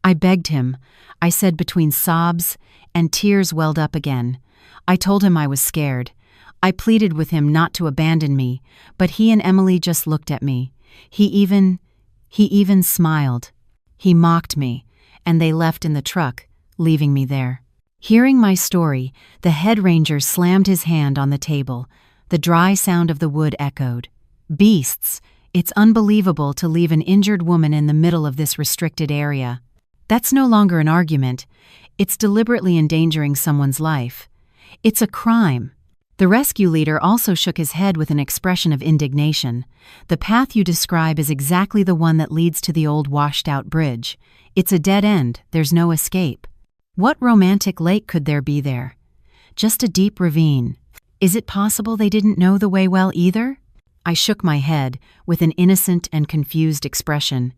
A: I begged him. I said between sobs, and tears welled up again. I told him I was scared. I pleaded with him not to abandon me, but he and Emily just looked at me. He even smiled. He mocked me, and they left in the truck, leaving me there. Hearing my story, the head ranger slammed his hand on the table. The dry sound of the wood echoed. "Beasts! It's unbelievable to leave an injured woman in the middle of this restricted area. That's no longer an argument. It's deliberately endangering someone's life. It's a crime." The rescue leader also shook his head with an expression of indignation. "The path you describe is exactly the one that leads to the old washed-out bridge. It's a dead end, there's no escape. What romantic lake could there be there? Just a deep ravine. Is it possible they didn't know the way well either?" I shook my head with an innocent and confused expression.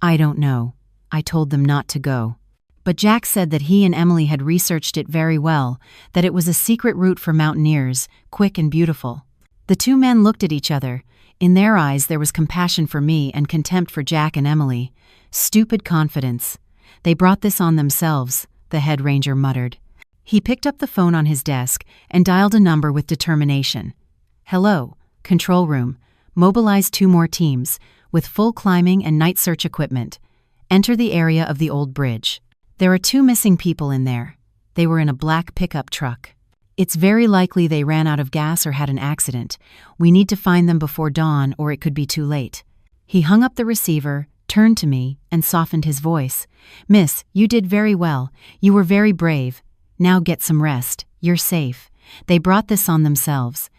A: "I don't know. I told them not to go. But Jack said that he and Emily had researched it very well, that it was a secret route for mountaineers, quick and beautiful." The two men looked at each other. In their eyes there was compassion for me and contempt for Jack and Emily. Stupid confidence. They brought this on themselves, the head ranger muttered. He picked up the phone on his desk and dialed a number with determination. "Hello, control room. Mobilize 2 more teams, with full climbing and night search equipment. Enter the area of the old bridge. There are 2 missing people in there. They were in a black pickup truck. It's very likely they ran out of gas or had an accident. We need to find them before dawn or it could be too late." He hung up the receiver, turned to me, and softened his voice. "Miss, you did very well. You were very brave. Now get some rest. You're safe. They brought this on themselves."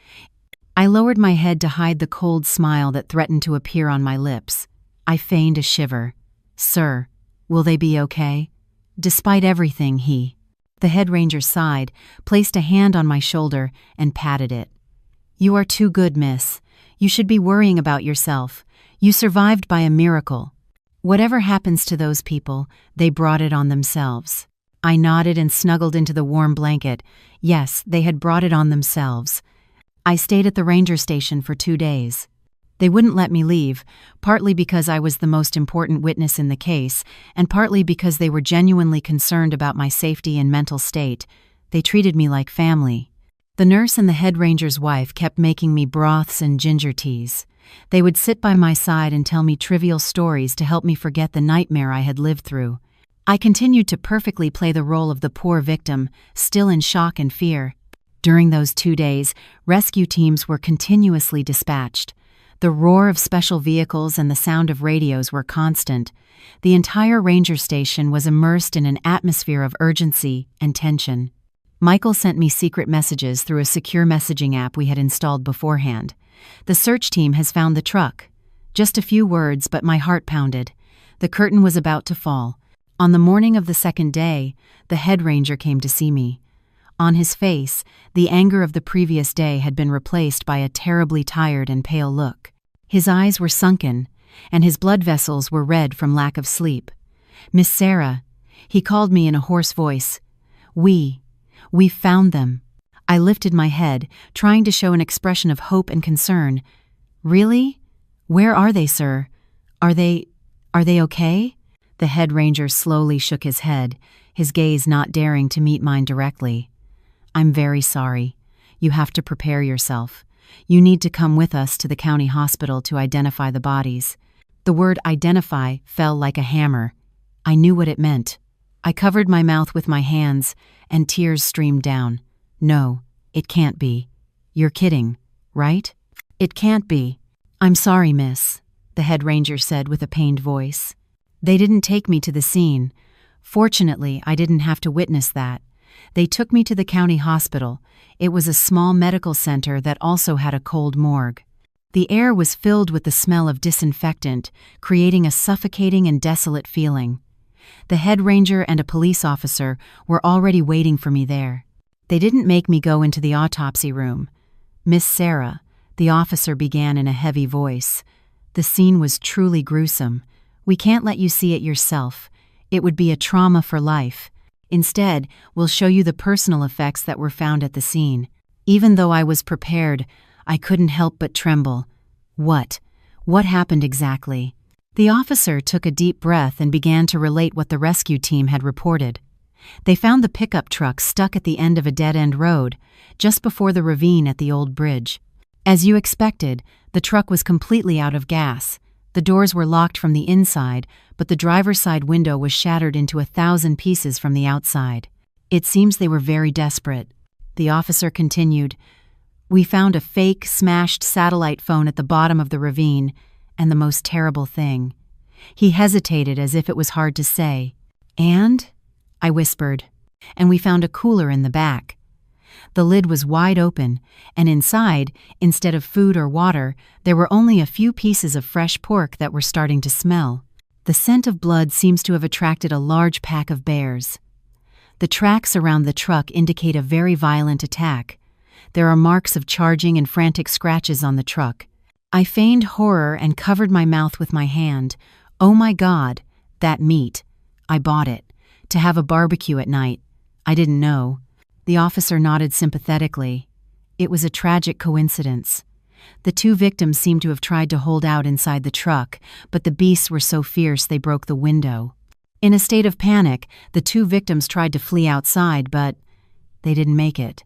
A: I lowered my head to hide the cold smile that threatened to appear on my lips. I feigned a shiver. "Sir, will they be okay?" "Despite everything, The head ranger sighed, placed a hand on my shoulder, and patted it. "You are too good, miss. You should be worrying about yourself. You survived by a miracle. Whatever happens to those people, they brought it on themselves." I nodded and snuggled into the warm blanket. Yes, they had brought it on themselves. I stayed at the ranger station for 2 days. They wouldn't let me leave, partly because I was the most important witness in the case, and partly because they were genuinely concerned about my safety and mental state. They treated me like family. The nurse and the head ranger's wife kept making me broths and ginger teas. They would sit by my side and tell me trivial stories to help me forget the nightmare I had lived through. I continued to perfectly play the role of the poor victim, still in shock and fear. During those 2 days, rescue teams were continuously dispatched. The roar of special vehicles and the sound of radios were constant. The entire ranger station was immersed in an atmosphere of urgency and tension. Michael sent me secret messages through a secure messaging app we had installed beforehand. "The search team has found the truck." Just a few words, but my heart pounded. The curtain was about to fall. On the morning of the second day, the head ranger came to see me. On his face, the anger of the previous day had been replaced by a terribly tired and pale look. His eyes were sunken, and his blood vessels were red from lack of sleep. "Miss Sarah," he called me in a hoarse voice. We found them." I lifted my head, trying to show an expression of hope and concern. "Really? Where are they, sir? Are they okay?" The head ranger slowly shook his head, his gaze not daring to meet mine directly. "I'm very sorry. You have to prepare yourself. You need to come with us to the county hospital to identify the bodies." The word identify fell like a hammer. I knew what it meant. I covered my mouth with my hands, and tears streamed down. "No, it can't be. You're kidding, right? It can't be." "I'm sorry, miss," the head ranger said with a pained voice. "They didn't take me to the scene. Fortunately, I didn't have to witness that. They took me to the county hospital. It was a small medical center that also had a cold morgue. The air was filled with the smell of disinfectant, creating a suffocating and desolate feeling. The head ranger and a police officer were already waiting for me there. They didn't make me go into the autopsy room. "Miss Sarah," the officer began in a heavy voice. "The scene was truly gruesome. We can't let you see it yourself. It would be a trauma for life. Instead, we'll show you the personal effects that were found at the scene." Even though I was prepared, I couldn't help but tremble. What happened exactly? The officer took a deep breath and began to relate what the rescue team had reported. They found the pickup truck stuck at the end of a dead-end road, just before the ravine at the old bridge. As you expected, the truck was completely out of gas. The doors were locked from the inside, but the driver's side window was shattered into 1,000 pieces from the outside. "It seems they were very desperate," the officer continued. "We found a fake, smashed satellite phone at the bottom of the ravine, and the most terrible thing." He hesitated as if it was hard to say. "And?" I whispered. "And we found a cooler in the back." The lid was wide open, and inside, instead of food or water, there were only a few pieces of fresh pork that were starting to smell. "The scent of blood seems to have attracted a large pack of bears. The tracks around the truck indicate a very violent attack. There are marks of charging and frantic scratches on the truck." I feigned horror and covered my mouth with my hand. "Oh my God, that meat. I bought it. To have a barbecue at night. I didn't know." The officer nodded sympathetically. "It was a tragic coincidence. The 2 victims seemed to have tried to hold out inside the truck, but the beasts were so fierce they broke the window. In a state of panic, the 2 victims tried to flee outside, but they didn't make it."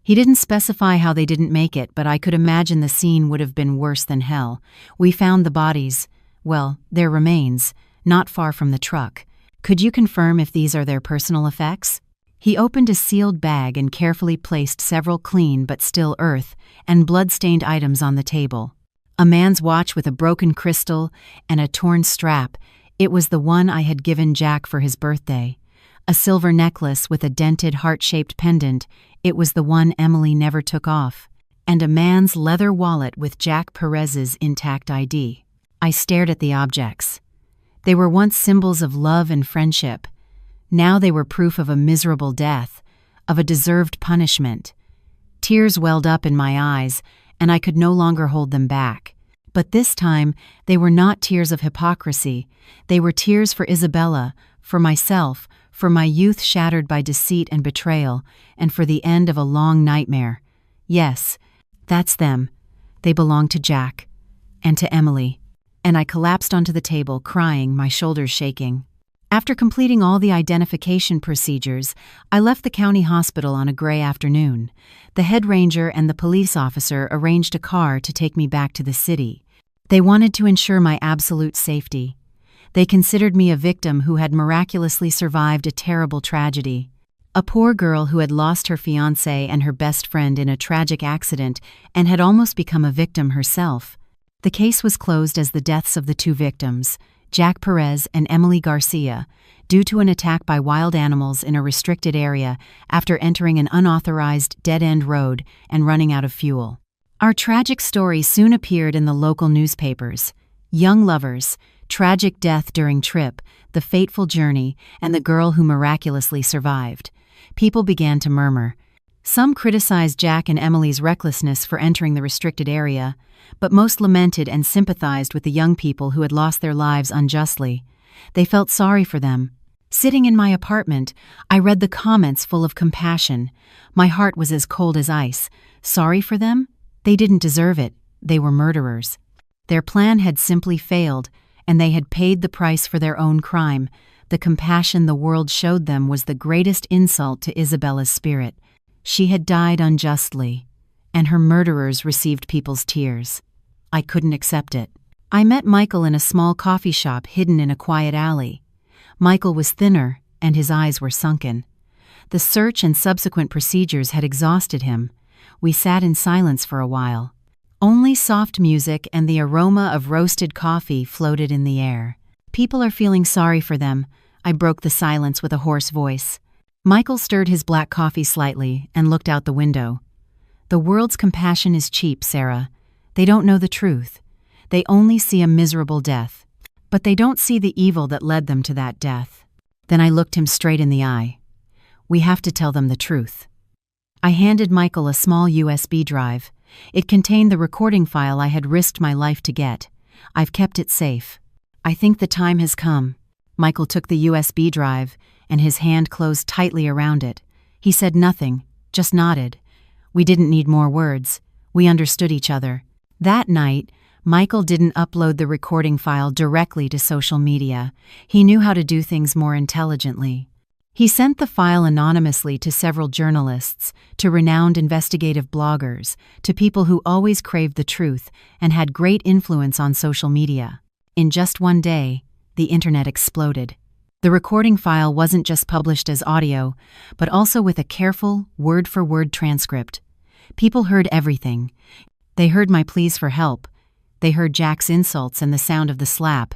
A: He didn't specify how they didn't make it, but I could imagine the scene would have been worse than hell. "We found the bodies, well, their remains, not far from the truck. Could you confirm if these are their personal effects?" He opened a sealed bag and carefully placed several clean but still earth and blood-stained items on the table. A man's watch with a broken crystal and a torn strap. It was the one I had given Jack for his birthday. A silver necklace with a dented heart-shaped pendant. It was the one Emily never took off. And a man's leather wallet with Jack Perez's intact ID. I stared at the objects. They were once symbols of love and friendship. Now they were proof of a miserable death, of a deserved punishment. Tears welled up in my eyes, and I could no longer hold them back. But this time, they were not tears of hypocrisy. They were tears for Isabella, for myself, for my youth shattered by deceit and betrayal, and for the end of a long nightmare. Yes, that's them. They belong to Jack. And to Emily. And I collapsed onto the table, crying, my shoulders shaking. After completing all the identification procedures, I left the county hospital on a gray afternoon. The head ranger and the police officer arranged a car to take me back to the city. They wanted to ensure my absolute safety. They considered me a victim who had miraculously survived a terrible tragedy. A poor girl who had lost her fiancé and her best friend in a tragic accident and had almost become a victim herself. The case was closed as the deaths of the two victims, Jack Perez and Emily Garcia, due to an attack by wild animals in a restricted area after entering an unauthorized dead-end road and running out of fuel. Our tragic story soon appeared in the local newspapers. Young lovers, tragic death during trip, the fateful journey, and the girl who miraculously survived. People began to murmur. Some criticized Jack and Emily's recklessness for entering the restricted area, but most lamented and sympathized with the young people who had lost their lives unjustly. They felt sorry for them. Sitting in my apartment, I read the comments full of compassion. My heart was as cold as ice. Sorry for them? They didn't deserve it. They were murderers. Their plan had simply failed, and they had paid the price for their own crime. The compassion the world showed them was the greatest insult to Isabella's spirit. She had died unjustly, and her murderers received people's tears. I couldn't accept it. I met Michael in a small coffee shop hidden in a quiet alley. Michael was thinner, and his eyes were sunken. The search and subsequent procedures had exhausted him. We sat in silence for a while. Only soft music and the aroma of roasted coffee floated in the air. People are feeling sorry for them, I broke the silence with a hoarse voice. Michael stirred his black coffee slightly and looked out the window. The world's compassion is cheap, Sarah. They don't know the truth. They only see a miserable death. But they don't see the evil that led them to that death. Then I looked him straight in the eye. We have to tell them the truth. I handed Michael a small USB drive. It contained the recording file I had risked my life to get. I've kept it safe. I think the time has come. Michael took the USB drive, and his hand closed tightly around it. He said nothing, just nodded. We didn't need more words. We understood each other. That night, Michael didn't upload the recording file directly to social media. He knew how to do things more intelligently. He sent the file anonymously to several journalists, to renowned investigative bloggers, to people who always craved the truth and had great influence on social media. In just one day, the internet exploded. The recording file wasn't just published as audio, but also with a careful, word-for-word transcript. People heard everything. They heard my pleas for help. They heard Jack's insults and the sound of the slap.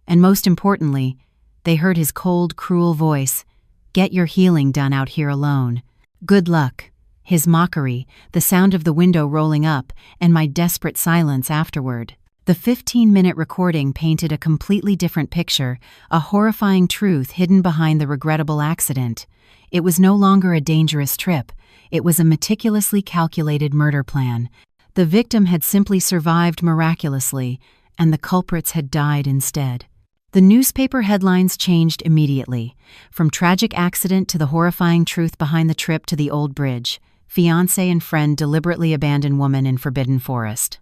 A: And most importantly, they heard his cold, cruel voice. Get your healing done out here alone. Good luck. His mockery, the sound of the window rolling up, and my desperate silence afterward. The 15-minute recording painted a completely different picture, a horrifying truth hidden behind the regrettable accident. It was no longer a dangerous trip. It was a meticulously calculated murder plan. The victim had simply survived miraculously, and the culprits had died instead. The newspaper headlines changed immediately, from tragic accident to the horrifying truth behind the trip to the old bridge. Fiancé and friend deliberately abandon woman in forbidden forest.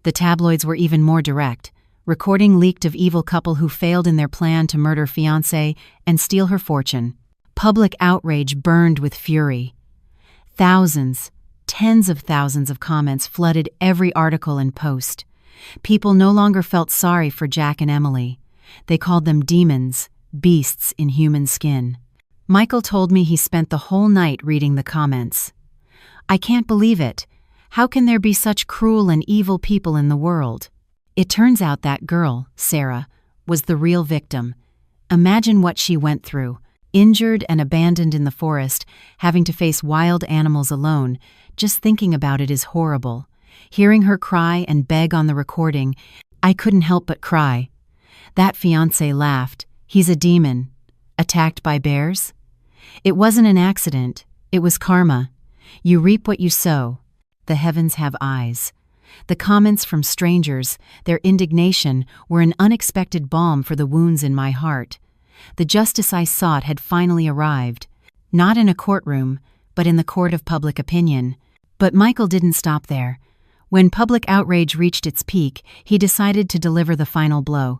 A: The tabloids were even more direct. Recording leaked of evil couple who failed in their plan to murder fiancé and steal her fortune. Public outrage burned with fury. Thousands, tens of thousands of comments flooded every article and post. People no longer felt sorry for Jack and Emily. They called them demons, beasts in human skin. Michael told me he spent the whole night reading the comments. I can't believe it. How can there be such cruel and evil people in the world? It turns out that girl, Sarah, was the real victim. Imagine what she went through. Injured and abandoned in the forest, having to face wild animals alone. Just thinking about it is horrible. Hearing her cry and beg on the recording, I couldn't help but cry. That fiancé laughed. He's a demon. Attacked by bears? It wasn't an accident. It was karma. You reap what you sow. The heavens have eyes. The comments from strangers, their indignation, were an unexpected balm for the wounds in my heart. The justice I sought had finally arrived. Not in a courtroom, but in the court of public opinion. But Michael didn't stop there. When public outrage reached its peak, he decided to deliver the final blow.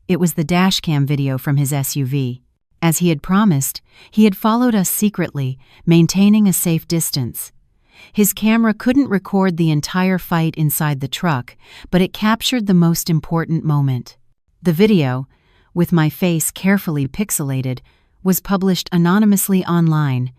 A: It was the dashcam video from his SUV. As he had promised, he had followed us secretly, maintaining a safe distance. His camera couldn't record the entire fight inside the truck, but it captured the most important moment. The video, with my face carefully pixelated, was published anonymously online.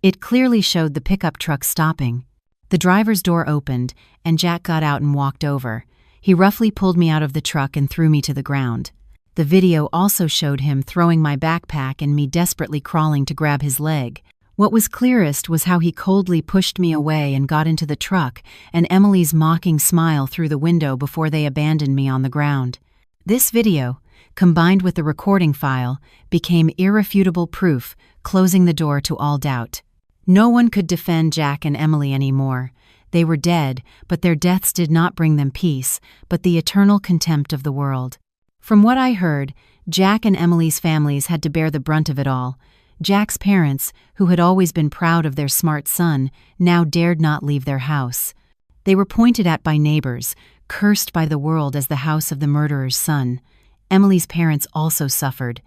A: It clearly showed the pickup truck stopping. The driver's door opened, and Jack got out and walked over. He roughly pulled me out of the truck and threw me to the ground. The video also showed him throwing my backpack and me desperately crawling to grab his leg. What was clearest was how he coldly pushed me away and got into the truck, and Emily's mocking smile through the window before they abandoned me on the ground. This video, combined with the recording file, became irrefutable proof, closing the door to all doubt. No one could defend Jack and Emily anymore. They were dead, but their deaths did not bring them peace, but the eternal contempt of the world. From what I heard, Jack and Emily's families had to bear the brunt of it all. Jack's parents, who had always been proud of their smart son, now dared not leave their house. They were pointed at by neighbors, cursed by the world as the house of the murderer's son. Emily's parents also suffered.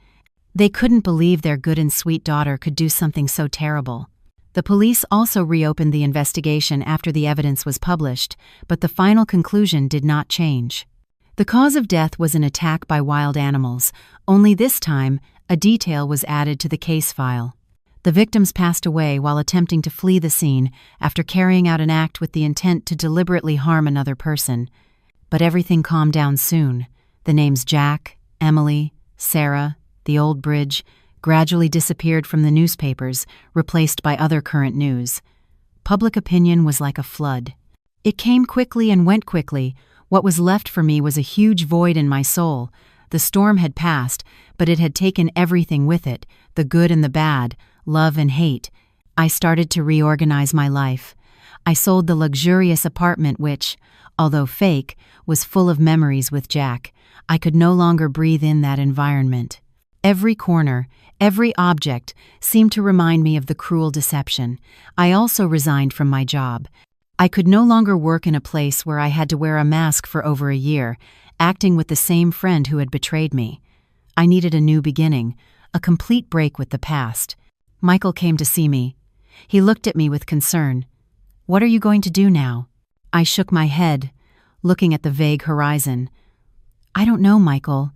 A: They couldn't believe their good and sweet daughter could do something so terrible. The police also reopened the investigation after the evidence was published, but the final conclusion did not change. The cause of death was an attack by wild animals, only this time, a detail was added to the case file. The victims passed away while attempting to flee the scene after carrying out an act with the intent to deliberately harm another person. But everything calmed down soon. The names Jack, Emily, Sarah, the old bridge, gradually disappeared from the newspapers, replaced by other current news. Public opinion was like a flood. It came quickly and went quickly. What was left for me was a huge void in my soul. The storm had passed, but it had taken everything with it, the good and the bad, love and hate. I started to reorganize my life. I sold the luxurious apartment which, although fake, was full of memories with Jack. I could no longer breathe in that environment. Every corner, every object seemed to remind me of the cruel deception. I also resigned from my job. I could no longer work in a place where I had to wear a mask for over a year, acting with the same friend who had betrayed me. I needed a new beginning, a complete break with the past. Michael came to see me. He looked at me with concern. "What are you going to do now?" I shook my head, looking at the vague horizon. "I don't know, Michael.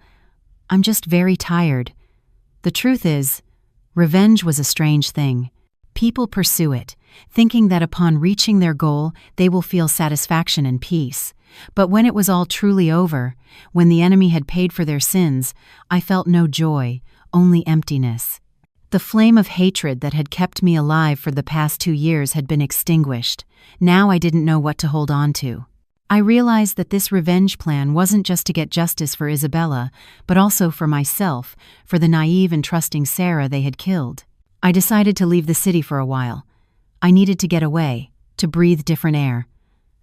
A: I'm just very tired." The truth is, revenge was a strange thing. People pursue it, thinking that upon reaching their goal, they will feel satisfaction and peace. But when it was all truly over, when the enemy had paid for their sins, I felt no joy, only emptiness. The flame of hatred that had kept me alive for the past 2 years had been extinguished. Now I didn't know what to hold on to. I realized that this revenge plan wasn't just to get justice for Isabella, but also for myself, for the naive and trusting Sarah they had killed. I decided to leave the city for a while. I needed to get away, to breathe different air.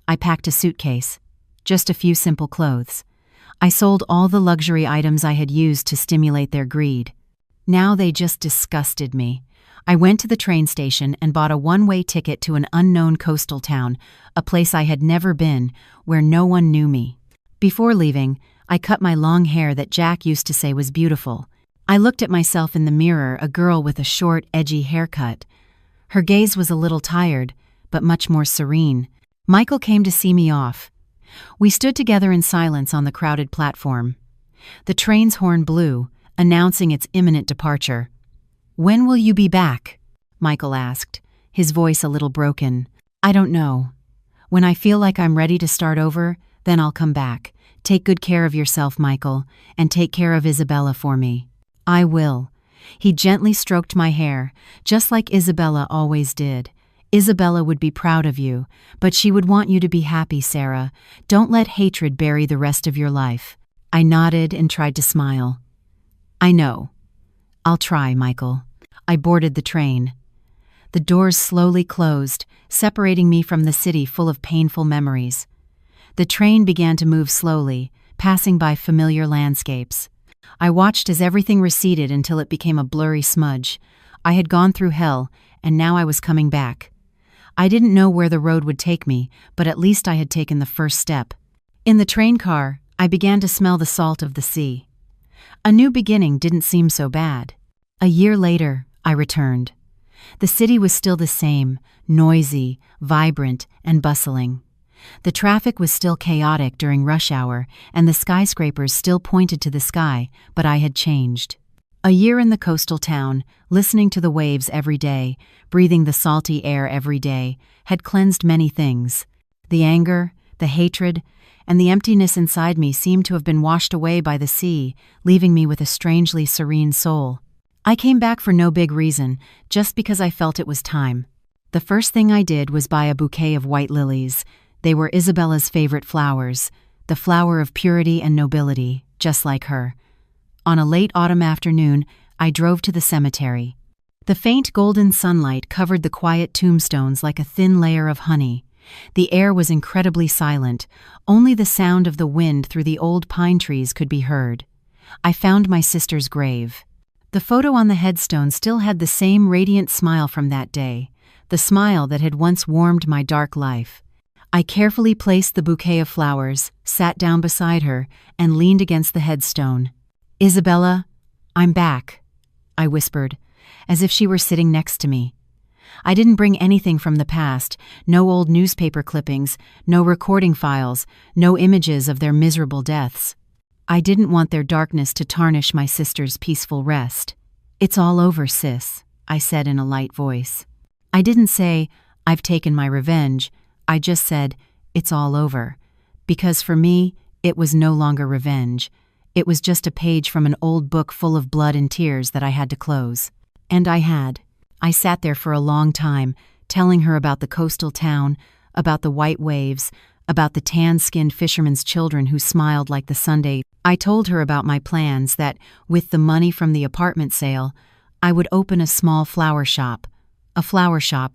A: I packed a suitcase, just a few simple clothes. I sold all the luxury items I had used to stimulate their greed. Now they just disgusted me. I went to the train station and bought a one-way ticket to an unknown coastal town, a place I had never been, where no one knew me. Before leaving, I cut my long hair that Jack used to say was beautiful. I looked at myself in the mirror, a girl with a short, edgy haircut. Her gaze was a little tired, but much more serene. Michael came to see me off. We stood together in silence on the crowded platform. The train's horn blew, announcing its imminent departure. "When will you be back?" Michael asked, his voice a little broken. "I don't know. When I feel like I'm ready to start over, then I'll come back. Take good care of yourself, Michael, and take care of Isabella for me." "I will." He gently stroked my hair, just like Isabella always did. "Isabella would be proud of you, but she would want you to be happy, Sarah. Don't let hatred bury the rest of your life." I nodded and tried to smile. "I know. "I'll try, Michael." I boarded the train. The doors slowly closed, separating me from the city full of painful memories. The train began to move slowly, passing by familiar landscapes. I watched as everything receded until it became a blurry smudge. I had gone through hell, and now I was coming back. I didn't know where the road would take me, but at least I had taken the first step. In the train car, I began to smell the salt of the sea. A new beginning didn't seem so bad. A year later, I returned. The city was still the same, noisy, vibrant, and bustling. The traffic was still chaotic during rush hour, and the skyscrapers still pointed to the sky, but I had changed. A year in the coastal town, listening to the waves every day, breathing the salty air every day, had cleansed many things. The anger, the hatred, and the emptiness inside me seemed to have been washed away by the sea, leaving me with a strangely serene soul. I came back for no big reason, just because I felt it was time. The first thing I did was buy a bouquet of white lilies. They were Isabella's favorite flowers, the flower of purity and nobility, just like her. On a late autumn afternoon, I drove to the cemetery. The faint golden sunlight covered the quiet tombstones like a thin layer of honey. The air was incredibly silent. Only the sound of the wind through the old pine trees could be heard. I found my sister's grave. The photo on the headstone still had the same radiant smile from that day, the smile that had once warmed my dark life. I carefully placed the bouquet of flowers, sat down beside her, and leaned against the headstone. "Isabella, I'm back," I whispered, as if she were sitting next to me. I didn't bring anything from the past, no old newspaper clippings, no recording files, no images of their miserable deaths. I didn't want their darkness to tarnish my sister's peaceful rest. "It's all over, sis," I said in a light voice. I didn't say, "I've taken my revenge." I just said, "It's all over." Because for me, it was no longer revenge. It was just a page from an old book full of blood and tears that I had to close. And I had. I sat there for a long time, telling her about the coastal town, about the white waves, about the tan-skinned fishermen's children who smiled like the Sunday. I told her about my plans that, with the money from the apartment sale, I would open a small flower shop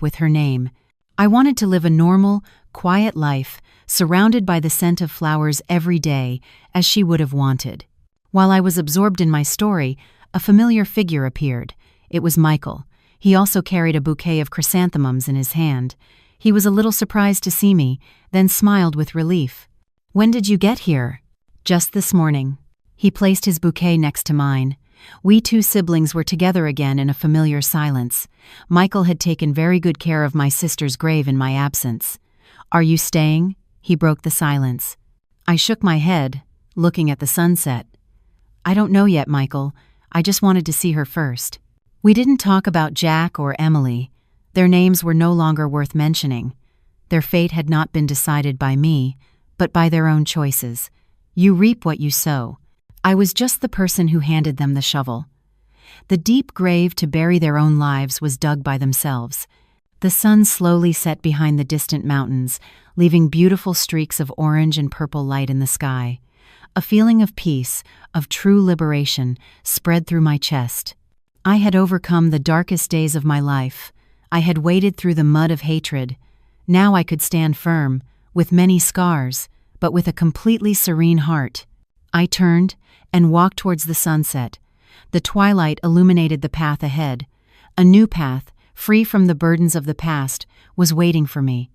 A: with her name. I wanted to live a normal, quiet life, surrounded by the scent of flowers every day, as she would have wanted. While I was absorbed in my story, a familiar figure appeared. It was Michael. He also carried a bouquet of chrysanthemums in his hand. He was a little surprised to see me, then smiled with relief. "When did you get here?" "Just this morning." He placed his bouquet next to mine. We two siblings were together again in a familiar silence. Michael had taken very good care of my sister's grave in my absence. "Are you staying?" He broke the silence. I shook my head, looking at the sunset. "I don't know yet, Michael. I just wanted to see her first." We didn't talk about Jack or Emily. Their names were no longer worth mentioning. Their fate had not been decided by me, but by their own choices. You reap what you sow. I was just the person who handed them the shovel. The deep grave to bury their own lives was dug by themselves. The sun slowly set behind the distant mountains, leaving beautiful streaks of orange and purple light in the sky. A feeling of peace, of true liberation, spread through my chest. I had overcome the darkest days of my life. I had waded through the mud of hatred. Now I could stand firm, with many scars, but with a completely serene heart. I turned and walked towards the sunset. The twilight illuminated the path ahead. A new path, free from the burdens of the past, was waiting for me.